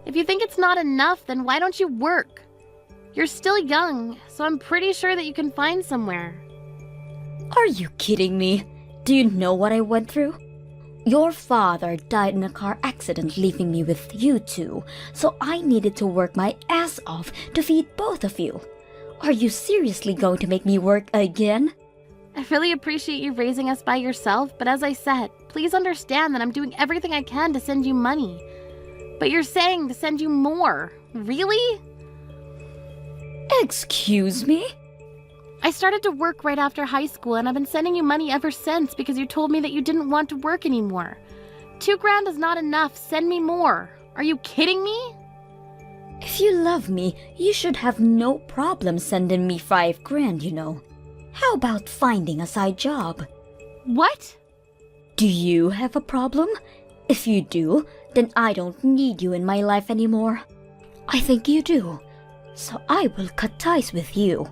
If you think it's not enough, then why don't you work? You're still young, so I'm pretty sure that you can find somewhere. Are you kidding me? Do you know what I went through? Your father died in a car accident, leaving me with you two, so I needed to work my ass off to feed both of you. Are you seriously going to make me work again? I really appreciate you raising us by yourself, but as I said, please understand that I'm doing everything I can to send you money. But you're saying to send you more. Really? Excuse me? I started to work right after high school, and I've been sending you money ever since because you told me that you didn't want to work anymore. $2,000 is not enough. Send me more. Are you kidding me? If you love me, you should have no problem sending me $5,000, you know. How about finding a side job? What? Do you have a problem? If you do, then I don't need you in my life anymore. I think you do. So I will cut ties with you.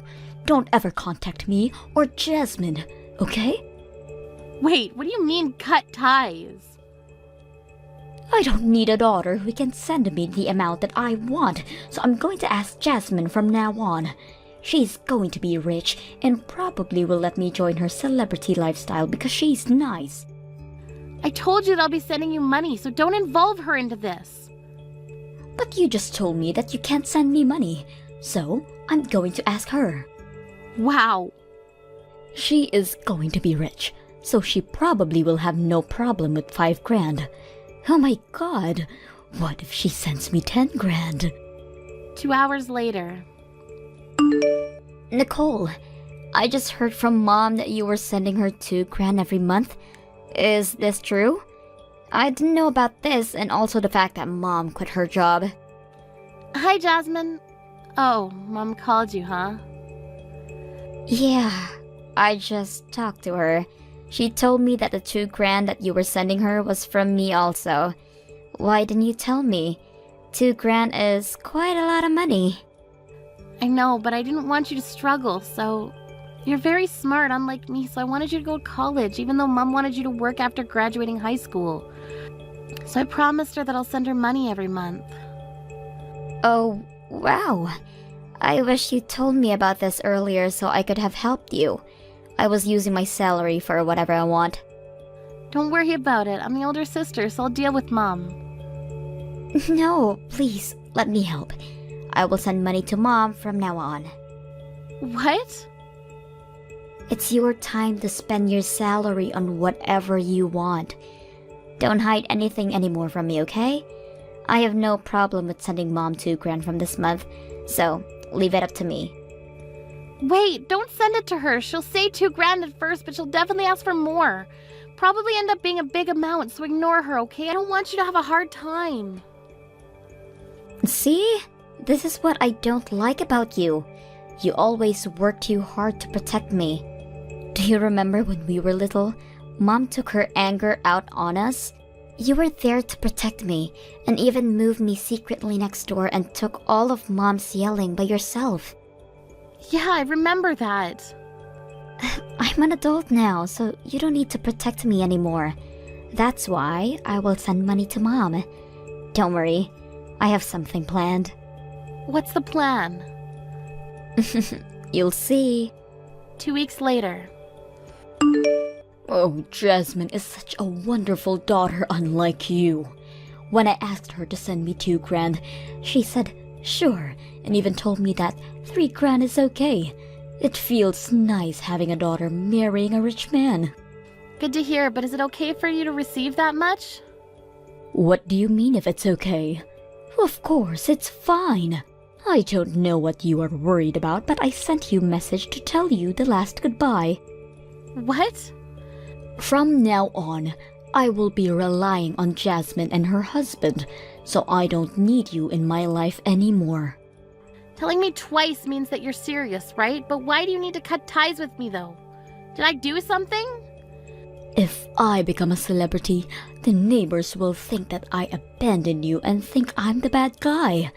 Don't ever contact me or Jasmine, okay? Wait, what do you mean cut ties? I don't need a daughter who can send me the amount that I want, so I'm going to ask Jasmine from now on. She's going to be rich and probably will let me join her celebrity lifestyle because she's nice. I told you that I'll be sending you money, so don't involve her into this. But you just told me that you can't send me money, so I'm going to ask her. Wow. She is going to be rich, so she probably will have no problem with $5,000. Oh my god, what if she sends me $10,000? 2 hours later. Nicole, I just heard from Mom that you were sending her $2,000 every month. Is this true? I didn't know about this and also the fact that Mom quit her job. Hi, Jasmine. Oh, Mom called you, huh? Yeah, I just talked to her. She told me that the $2,000 that you were sending her was from me also. Why didn't you tell me? $2,000 is quite a lot of money. I know, but I didn't want you to struggle, so... You're very smart, unlike me, so I wanted you to go to college, even though Mom wanted you to work after graduating high school. So I promised her that I'll send her money every month. Oh, wow. I wish you told me about this earlier so I could have helped you. I was using my salary for whatever I want. Don't worry about it. I'm the older sister, so I'll deal with Mom. No, please, let me help. I will send money to Mom from now on. What? It's your time to spend your salary on whatever you want. Don't hide anything anymore from me, okay? I have no problem with sending Mom $2,000 from this month, so leave it up to me. Wait, don't send it to her. She'll say $2,000 at first, but she'll definitely ask for more. Probably end up being a big amount, so ignore her, okay? I don't want you to have a hard time. See? This is what I don't like about you. You always work too hard to protect me. Do you remember when we were little? Mom took her anger out on us. You were there to protect me, and even moved me secretly next door and took all of Mom's yelling by yourself. Yeah, I remember that. I'm an adult now, so you don't need to protect me anymore. That's why I will send money to Mom. Don't worry, I have something planned. What's the plan? You'll see. 2 weeks later. Oh, Jasmine is such a wonderful daughter, unlike you. When I asked her to send me $2,000, she said sure, and even told me that $3,000 is okay. It feels nice having a daughter marrying a rich man. Good to hear, but is it okay for you to receive that much? What do you mean if it's okay? Of course, it's fine. I don't know what you are worried about, but I sent you a message to tell you the last goodbye. What? From now on, I will be relying on Jasmine and her husband, so I don't need you in my life anymore. Telling me twice means that you're serious, right? But why do you need to cut ties with me, though? Did I do something? If I become a celebrity, the neighbors will think that I abandoned you and think I'm the bad guy.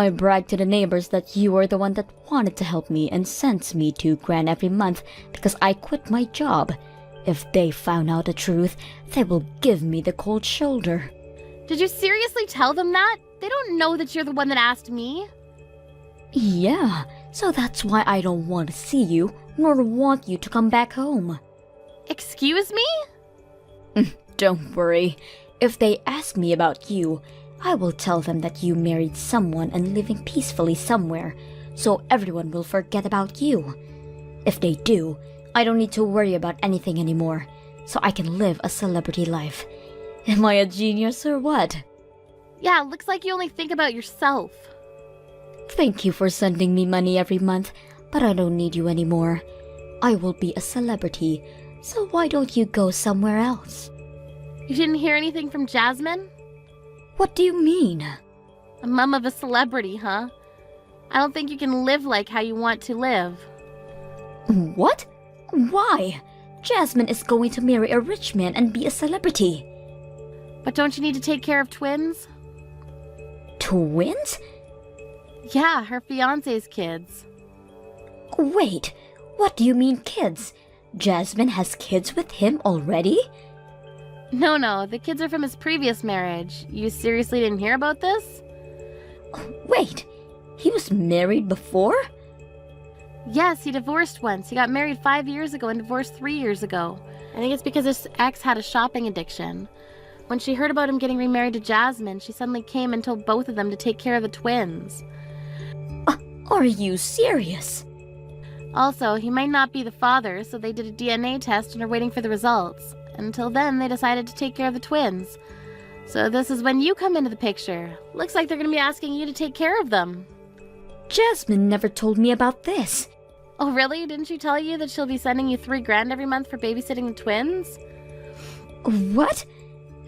I bragged to the neighbors that you were the one that wanted to help me and sent me $2,000 every month because I quit my job. If they found out the truth, they will give me the cold shoulder. Did you seriously tell them that? They don't know that you're the one that asked me. Yeah, so that's why I don't want to see you, nor want you to come back home. Excuse me? Don't worry. If they ask me about you, I will tell them that you married someone and living peacefully somewhere, so everyone will forget about you. If they do, I don't need to worry about anything anymore, so I can live a celebrity life. Am I a genius or what? Yeah, looks like you only think about yourself. Thank you for sending me money every month, but I don't need you anymore. I will be a celebrity, so why don't you go somewhere else? You didn't hear anything from Jasmine? What do you mean? A mum of a celebrity, huh? I don't think you can live like how you want to live. What? Why? Jasmine is going to marry a rich man and be a celebrity. But don't you need to take care of twins? Twins? Yeah, her fiancé's kids. Wait, what do you mean kids? Jasmine has kids with him already? No, the kids are from his previous marriage. You seriously didn't hear about this? Wait, he was married before? Yes, he divorced once. He got married 5 years ago and divorced 3 years ago. I think it's because his ex had a shopping addiction. When she heard about him getting remarried to Jasmine, she suddenly came and told both of them to take care of the twins. Are you serious? Also, he might not be the father, so they did a DNA test and are waiting for the results. Until then, they decided to take care of the twins. So this is when you come into the picture. Looks like they're going to be asking you to take care of them. Jasmine never told me about this. Oh, really? Didn't she tell you that she'll be sending you $3,000 every month for babysitting the twins? What?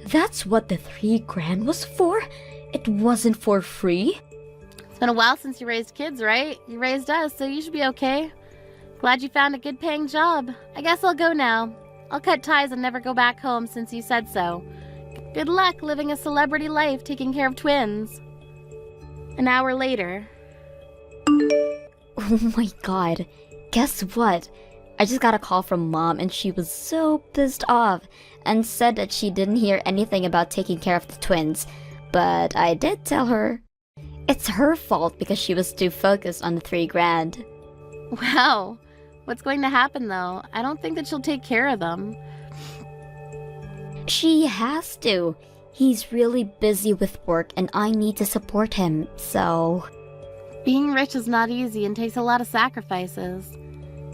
That's what the $3,000 was for? It wasn't for free? It's been a while since you raised kids, right? You raised us, so you should be okay. Glad you found a good paying job. I guess I'll go now. I'll cut ties and never go back home since you said so. Good luck living a celebrity life taking care of twins. An hour later. Oh my god. Guess what? I just got a call from Mom and she was so pissed off and said that she didn't hear anything about taking care of the twins. But I did tell her. It's her fault because she was too focused on the $3,000. Wow. What's going to happen though? I don't think that she'll take care of them. She has to. He's really busy with work and I need to support him, so... Being rich is not easy and takes a lot of sacrifices.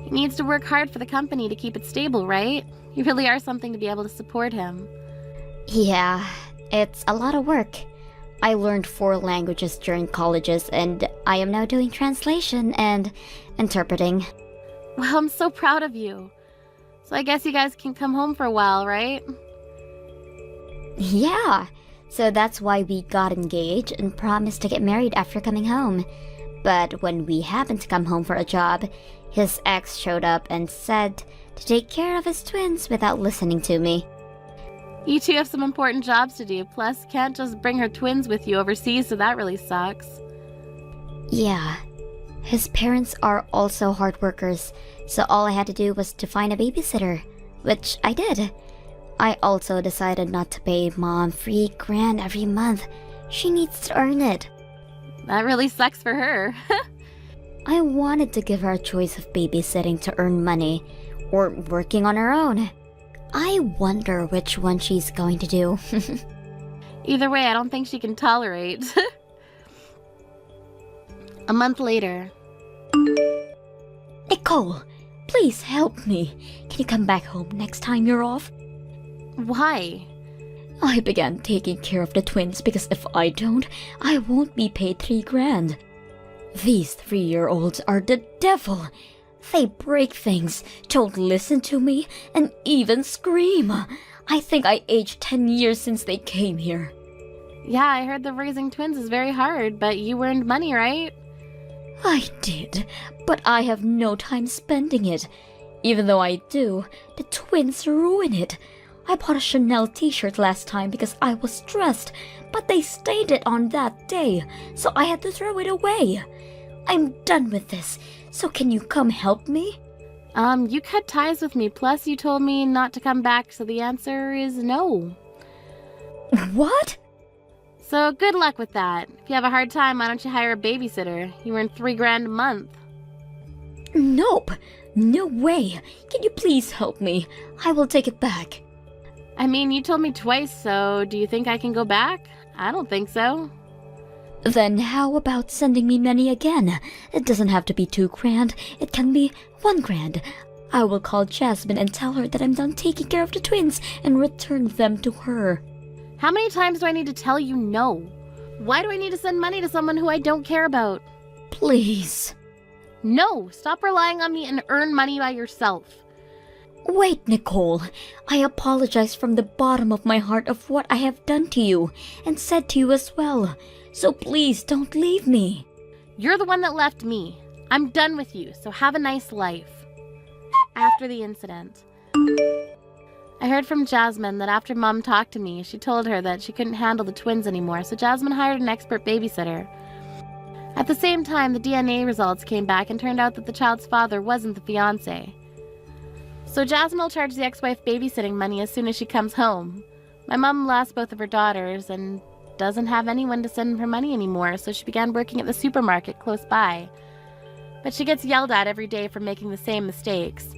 He needs to work hard for the company to keep it stable, right? You really are something to be able to support him. Yeah, it's a lot of work. I learned 4 languages during colleges and I am now doing translation and interpreting. Wow, I'm so proud of you. So I guess you guys can come home for a while, right? Yeah, so that's why we got engaged and promised to get married after coming home. But when we happened to come home for a job, his ex showed up and said to take care of his twins without listening to me. You two have some important jobs to do, plus can't just bring her twins with you overseas, so that really sucks. Yeah, his parents are also hard workers, so all I had to do was to find a babysitter, which I did. I also decided not to pay Mom $3,000 every month. She needs to earn it. That really sucks for her. I wanted to give her a choice of babysitting to earn money, or working on her own. I wonder which one she's going to do. Either way, I don't think she can tolerate. A month later. Nicole, please help me. Can you come back home next time you're off? Why? I began taking care of the twins because if I don't, I won't be paid $3,000. These 3-year-olds are the devil. They break things, don't listen to me, and even scream. I think I aged 10 years since they came here. Yeah, I heard that raising twins is very hard, but you earned money, right? I did, but I have no time spending it. Even though I do, the twins ruin it. I bought a Chanel t-shirt last time because I was stressed, but they stained it on that day, so I had to throw it away. I'm done with this, so can you come help me? You cut ties with me, plus you told me not to come back, so the answer is no. What? So good luck with that. If you have a hard time, why don't you hire a babysitter? You earn $3,000 a month. Nope. No way. Can you please help me? I will take it back. I mean, you told me twice, so do you think I can go back? I don't think so. Then how about sending me money again? It doesn't have to be $2,000. It can be $1,000. I will call Jasmine and tell her that I'm done taking care of the twins and return them to her. How many times do I need to tell you no? Why do I need to send money to someone who I don't care about? Please. No, stop relying on me and earn money by yourself. Wait, Nicole. I apologize from the bottom of my heart of what I have done to you and said to you as well. So please don't leave me. You're the one that left me. I'm done with you, so have a nice life. After the incident, I heard from Jasmine that after Mom talked to me, she told her that she couldn't handle the twins anymore, so Jasmine hired an expert babysitter. At the same time, the DNA results came back and turned out that the child's father wasn't the fiancé. So Jasmine will charge the ex-wife babysitting money as soon as she comes home. My mom lost both of her daughters and doesn't have anyone to send her money anymore, so she began working at the supermarket close by. But she gets yelled at every day for making the same mistakes.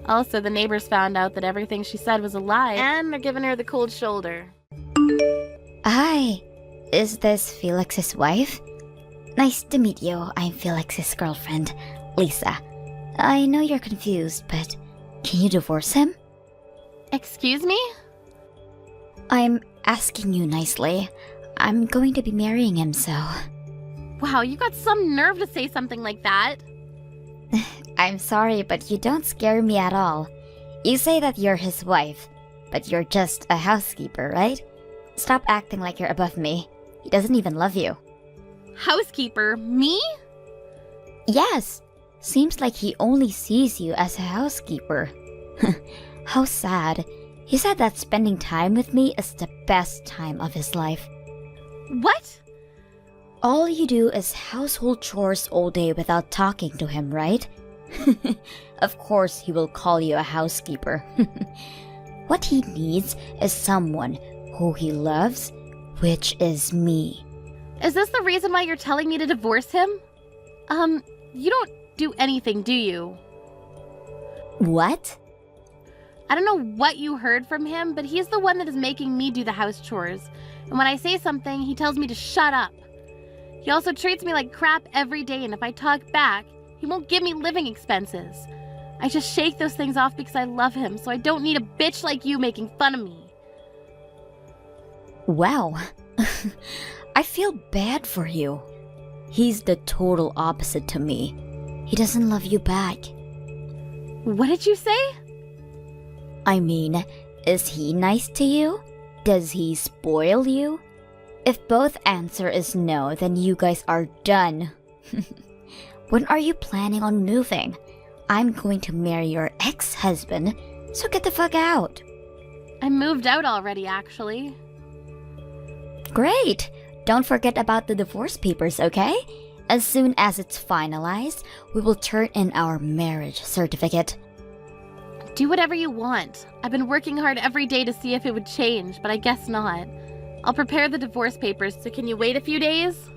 Also, the neighbors found out that everything she said was a lie, and they're giving her the cold shoulder. Hi, is this Felix's wife? Nice to meet you. I'm Felix's girlfriend, Lisa. I know you're confused, but can you divorce him? Excuse me? I'm asking you nicely. I'm going to be marrying him, so... Wow, you got some nerve to say something like that. I'm sorry, but you don't scare me at all. You say that you're his wife, but you're just a housekeeper, right? Stop acting like you're above me. He doesn't even love you. Housekeeper? Me? Yes. Seems like he only sees you as a housekeeper. How sad. He said that spending time with me is the best time of his life. What? All you do is household chores all day without talking to him, right? Of course he will call you a housekeeper. What he needs is someone who he loves, which is me. Is this the reason why you're telling me to divorce him? You don't do anything, do you? What? I don't know what you heard from him, but he's the one that is making me do the house chores. And when I say something, he tells me to shut up. He also treats me like crap every day, and if I talk back, he won't give me living expenses. I just shake those things off because I love him, so I don't need a bitch like you making fun of me. Wow. I feel bad for you. He's the total opposite to me. He doesn't love you back. What did you say? I mean, is he nice to you? Does he spoil you? If both answer is no, then you guys are done. When are you planning on moving? I'm going to marry your ex-husband, so get the fuck out. I moved out already, actually. Great! Don't forget about the divorce papers, okay? As soon as it's finalized, we will turn in our marriage certificate. Do whatever you want. I've been working hard every day to see if it would change, but I guess not. I'll prepare the divorce papers, so can you wait a few days?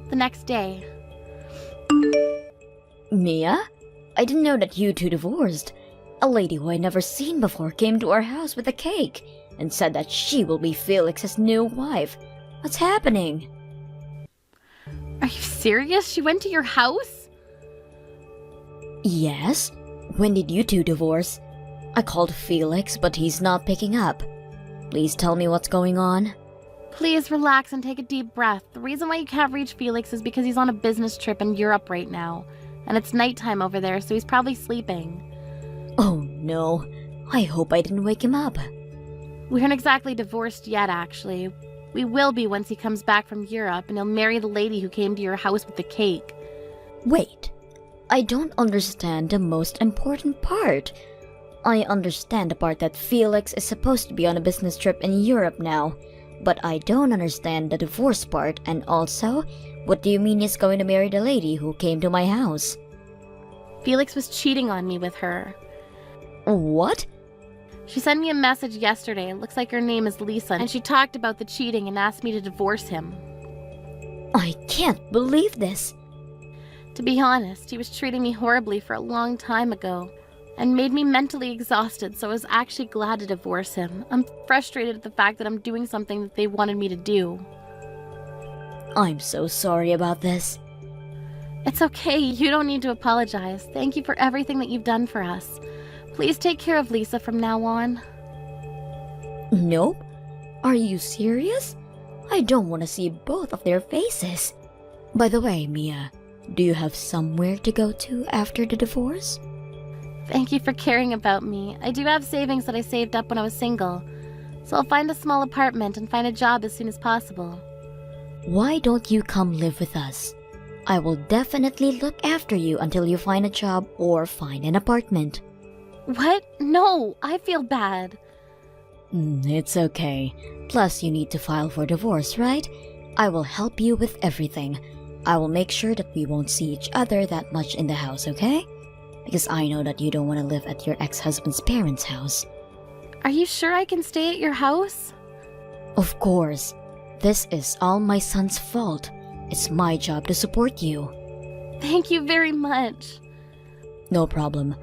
The next day. Mia? I didn't know that you two divorced. A lady who I never seen before came to our house with a cake and said that she will be Felix's new wife. What's happening? Are you serious? She went to your house? Yes. When did you two divorce? I called Felix, but he's not picking up. Please tell me what's going on. Please relax and take a deep breath. The reason why you can't reach Felix is because he's on a business trip in Europe right now. And it's nighttime over there, so he's probably sleeping. Oh no. I hope I didn't wake him up. We aren't exactly divorced yet, actually. We will be once he comes back from Europe, and he'll marry the lady who came to your house with the cake. Wait. I don't understand the most important part. I understand the part that Felix is supposed to be on a business trip in Europe now, but I don't understand the divorce part, and also, what do you mean he's going to marry the lady who came to my house? Felix was cheating on me with her. What? She sent me a message yesterday. It looks like her name is Lisa, and she talked about the cheating and asked me to divorce him. I can't believe this. To be honest, he was treating me horribly for a long time ago and made me mentally exhausted, so I was actually glad to divorce him. I'm frustrated at the fact that I'm doing something that they wanted me to do. I'm so sorry about this. It's okay, you don't need to apologize. Thank you for everything that you've done for us. Please take care of Lisa from now on. Nope. Are you serious? I don't want to see both of their faces. By the way, Mia, do you have somewhere to go to after the divorce? Thank you for caring about me. I do have savings that I saved up when I was single, so I'll find a small apartment and find a job as soon as possible. Why don't you come live with us? I will definitely look after you until you find a job or find an apartment. What? No, I feel bad. It's okay. Plus, you need to file for divorce, right? I will help you with everything. I will make sure that we won't see each other that much in the house, okay? Because I know that you don't want to live at your ex-husband's parents' house. Are you sure I can stay at your house? Of course. This is all my son's fault. It's my job to support you. Thank you very much. No problem.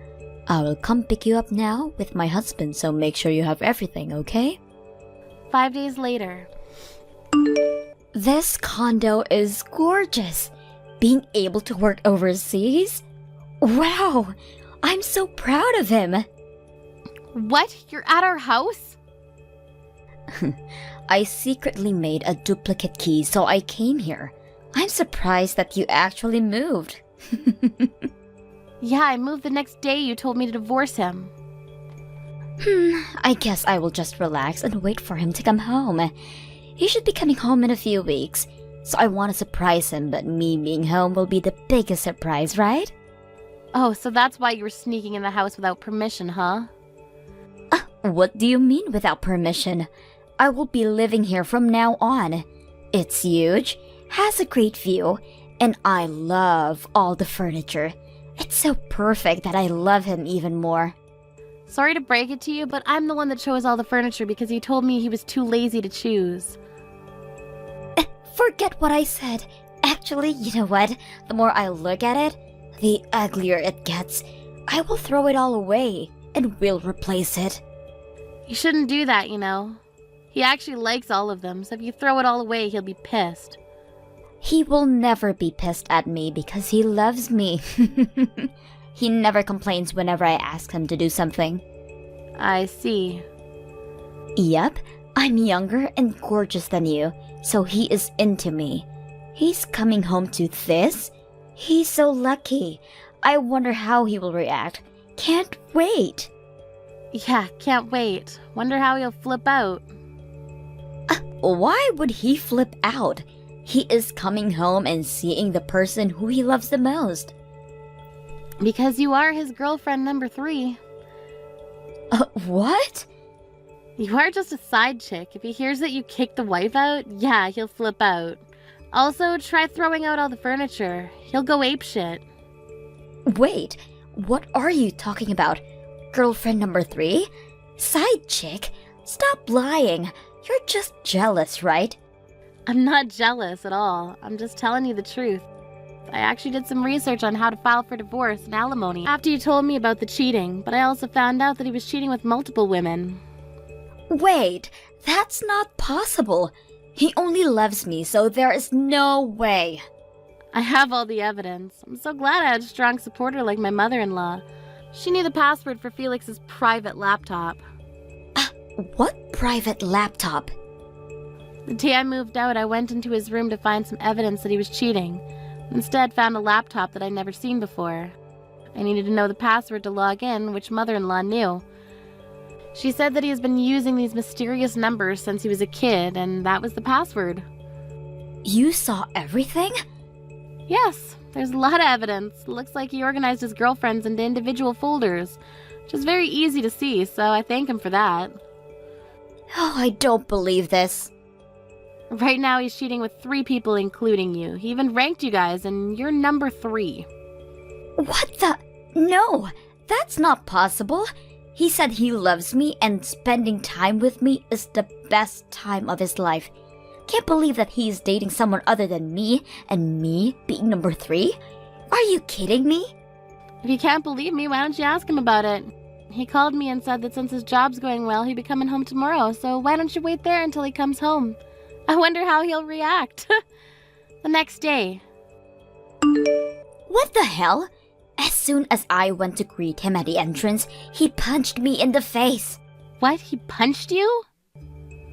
I will come pick you up now with my husband, so make sure you have everything, okay? 5 days later. This condo is gorgeous. Being able to work overseas? Wow! I'm so proud of him. What? You're at our house? I secretly made a duplicate key, so I came here. I'm surprised that you actually moved. Yeah, I moved the next day you told me to divorce him. I guess I will just relax and wait for him to come home. He should be coming home in a few weeks, so I want to surprise him, but me being home will be the biggest surprise, right? Oh, so that's why you were sneaking in the house without permission, huh? What do you mean without permission? I will be living here from now on. It's huge, has a great view, and I love all the furniture. It's so perfect that I love him even more. Sorry to break it to you, but I'm the one that chose all the furniture because he told me he was too lazy to choose. Forget what I said. Actually, you know what? The more I look at it, the uglier it gets. I will throw it all away and will replace it. You shouldn't do that, you know. He actually likes all of them, so if you throw it all away, he'll be pissed. He will never be pissed at me because he loves me. He never complains whenever I ask him to do something. I see. Yep, I'm younger and gorgeous than you, so he is into me. He's coming home to this? He's so lucky. I wonder how he will react. Can't wait. Yeah, can't wait. Wonder how he'll flip out. Why would he flip out? He is coming home and seeing the person who he loves the most. Because you are his girlfriend number 3. What? You are just a side chick. If he hears that you kicked the wife out, yeah, he'll flip out. Also, try throwing out all the furniture. He'll go apeshit. Wait, what are you talking about? Girlfriend number 3? Side chick? Stop lying. You're just jealous, right? I'm not jealous at all. I'm just telling you the truth. I actually did some research on how to file for divorce and alimony after you told me about the cheating, but I also found out that he was cheating with multiple women. Wait, that's not possible. He only loves me, so there is no way. I have all the evidence. I'm so glad I had a strong supporter like my mother-in-law. She knew the password for Felix's private laptop. What private laptop? The day I moved out, I went into his room to find some evidence that he was cheating. Instead, found a laptop that I'd never seen before. I needed to know the password to log in, which mother-in-law knew. She said that he has been using these mysterious numbers since he was a kid, and that was the password. You saw everything? Yes, there's a lot of evidence. Looks like he organized his girlfriends into individual folders. which is very easy to see, so I thank him for that. Oh, I don't believe this. Right now he's cheating with 3 people, including you. He even ranked you guys, and you're number 3. What the? No, that's not possible. He said he loves me and spending time with me is the best time of his life. Can't believe that he is dating someone other than me and me being number 3. Are you kidding me? If you can't believe me, why don't you ask him about it? He called me and said that since his job's going well, he'd be coming home tomorrow, so why don't you wait there until he comes home? I wonder how he'll react. The next day. What the hell? As soon as I went to greet him at the entrance, he punched me in the face. What? He punched you?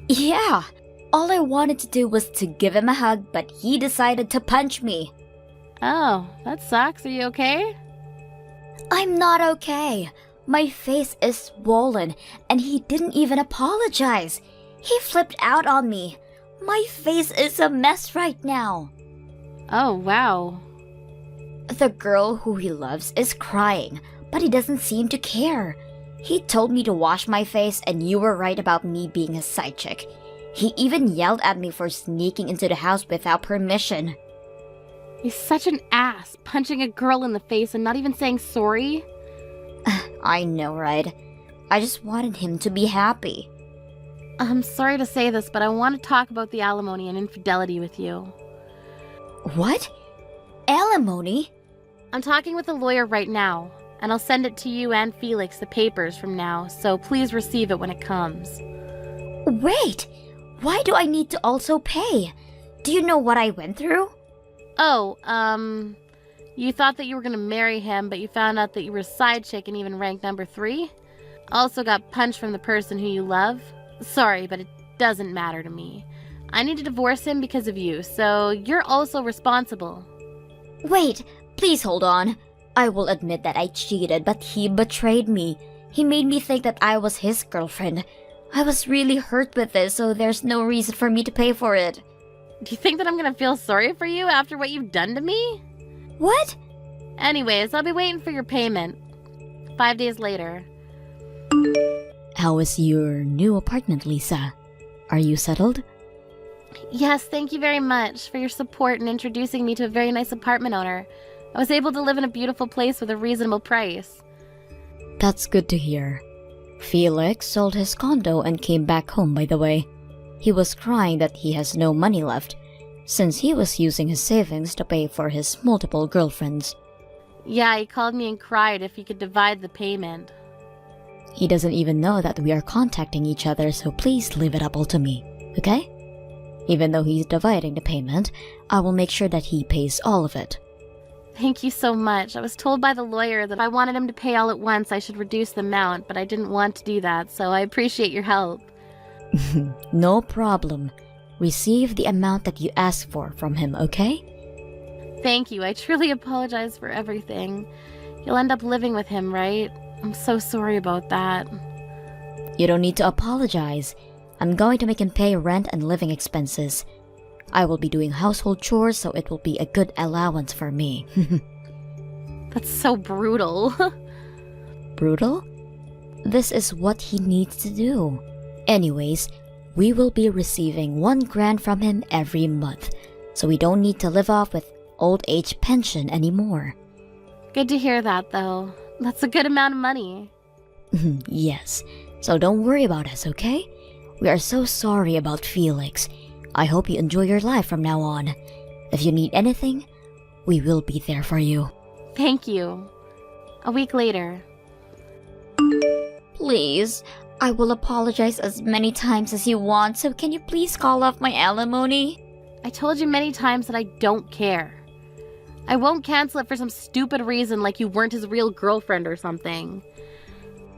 Yeah. All I wanted to do was to give him a hug, but he decided to punch me. Oh, that sucks. Are you okay? I'm not okay. My face is swollen, and he didn't even apologize. He flipped out on me. My face is a mess right now. Oh, wow. The girl who he loves is crying, but he doesn't seem to care. He told me to wash my face, and you were right about me being his side chick. He even yelled at me for sneaking into the house without permission. He's such an ass, punching a girl in the face and not even saying sorry. I know, right? I just wanted him to be happy. I'm sorry to say this, but I want to talk about the alimony and infidelity with you. What? Alimony? I'm talking with a lawyer right now, and I'll send it to you and Felix, the papers, from now, so please receive it when it comes. Wait! Why do I need to also pay? Do you know what I went through? Oh, you thought that you were gonna marry him, but you found out that you were a side chick and even ranked number 3? Also got punched from the person who you love? Sorry, but it doesn't matter to me. I need to divorce him because of you, so you're also responsible. Wait, please hold on. I will admit that I cheated, but he betrayed me. He made me think that I was his girlfriend. I was really hurt with this, so there's no reason for me to pay for it. Do you think that I'm gonna feel sorry for you after what you've done to me? What? Anyways, I'll be waiting for your payment. 5 days later. How is your new apartment, Lisa? Are you settled? Yes, thank you very much for your support in introducing me to a very nice apartment owner. I was able to live in a beautiful place with a reasonable price. That's good to hear. Felix sold his condo and came back home, by the way. He was crying that he has no money left, since he was using his savings to pay for his multiple girlfriends. Yeah, he called me and cried if he could divide the payment. He doesn't even know that we are contacting each other, so please leave it up all to me, okay? Even though he's dividing the payment, I will make sure that he pays all of it. Thank you so much. I was told by the lawyer that if I wanted him to pay all at once, I should reduce the amount, but I didn't want to do that, so I appreciate your help. No problem. Receive the amount that you asked for from him, okay? Thank you. I truly apologize for everything. You'll end up living with him, right? I'm so sorry about that. You don't need to apologize. I'm going to make him pay rent and living expenses. I will be doing household chores, so it will be a good allowance for me. That's so brutal. Brutal? This is what he needs to do. Anyways, we will be receiving $1,000 from him every month, so we don't need to live off with old age pension anymore. Good to hear that, though. That's a good amount of money. Yes, so don't worry about us, okay? We are so sorry about Felix. I hope you enjoy your life from now on. If you need anything, we will be there for you. Thank you. A week later. Please, I will apologize as many times as you want, so can you please call off my alimony? I told you many times that I don't care. I won't cancel it for some stupid reason like you weren't his real girlfriend or something.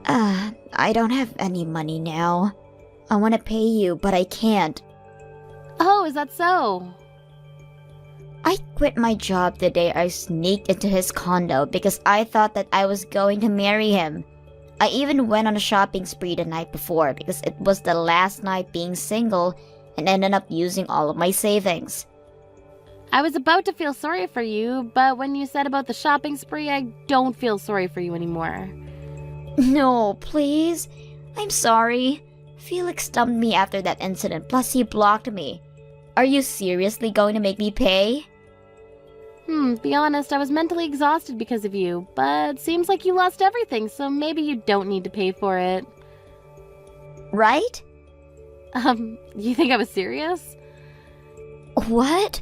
I don't have any money now. I want to pay you, but I can't. Oh, is that so? I quit my job the day I sneaked into his condo because I thought that I was going to marry him. I even went on a shopping spree the night before because it was the last night being single and ended up using all of my savings. I was about to feel sorry for you, but when you said about the shopping spree, I don't feel sorry for you anymore. No, please. I'm sorry. Felix dumped me after that incident, plus he blocked me. Are you seriously going to make me pay? Be honest, I was mentally exhausted because of you, but seems like you lost everything, so maybe you don't need to pay for it. Right? You think I was serious? What?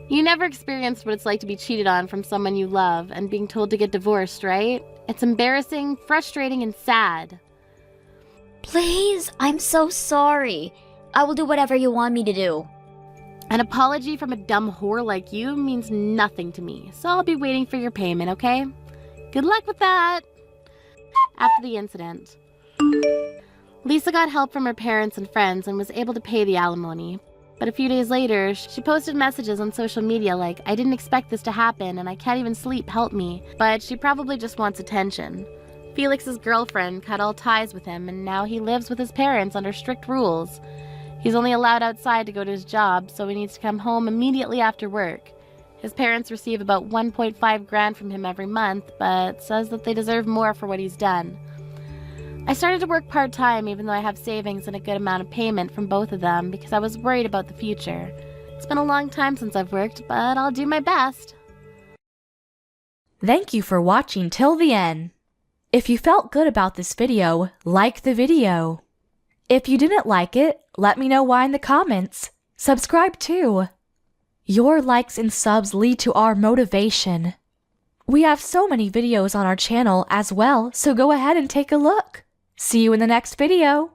You never experienced what it's like to be cheated on from someone you love and being told to get divorced, right? It's embarrassing, frustrating, and sad. Please, I'm so sorry. I will do whatever you want me to do. An apology from a dumb whore like you means nothing to me, so I'll be waiting for your payment, okay? Good luck with that! After the incident, Lisa got help from her parents and friends and was able to pay the alimony. But a few days later, she posted messages on social media like, "I didn't expect this to happen and I can't even sleep, help me." But she probably just wants attention. Felix's girlfriend cut all ties with him, and now he lives with his parents under strict rules. He's only allowed outside to go to his job, so he needs to come home immediately after work. His parents receive about 1.5 grand from him every month, but says that they deserve more for what he's done. I started to work part-time even though I have savings and a good amount of payment from both of them because I was worried about the future. It's been a long time since I've worked, but I'll do my best. Thank you for watching till the end. If you felt good about this video, like the video. If you didn't like it, let me know why in the comments. Subscribe too. Your likes and subs lead to our motivation. We have so many videos on our channel as well, so go ahead and take a look. See you in the next video.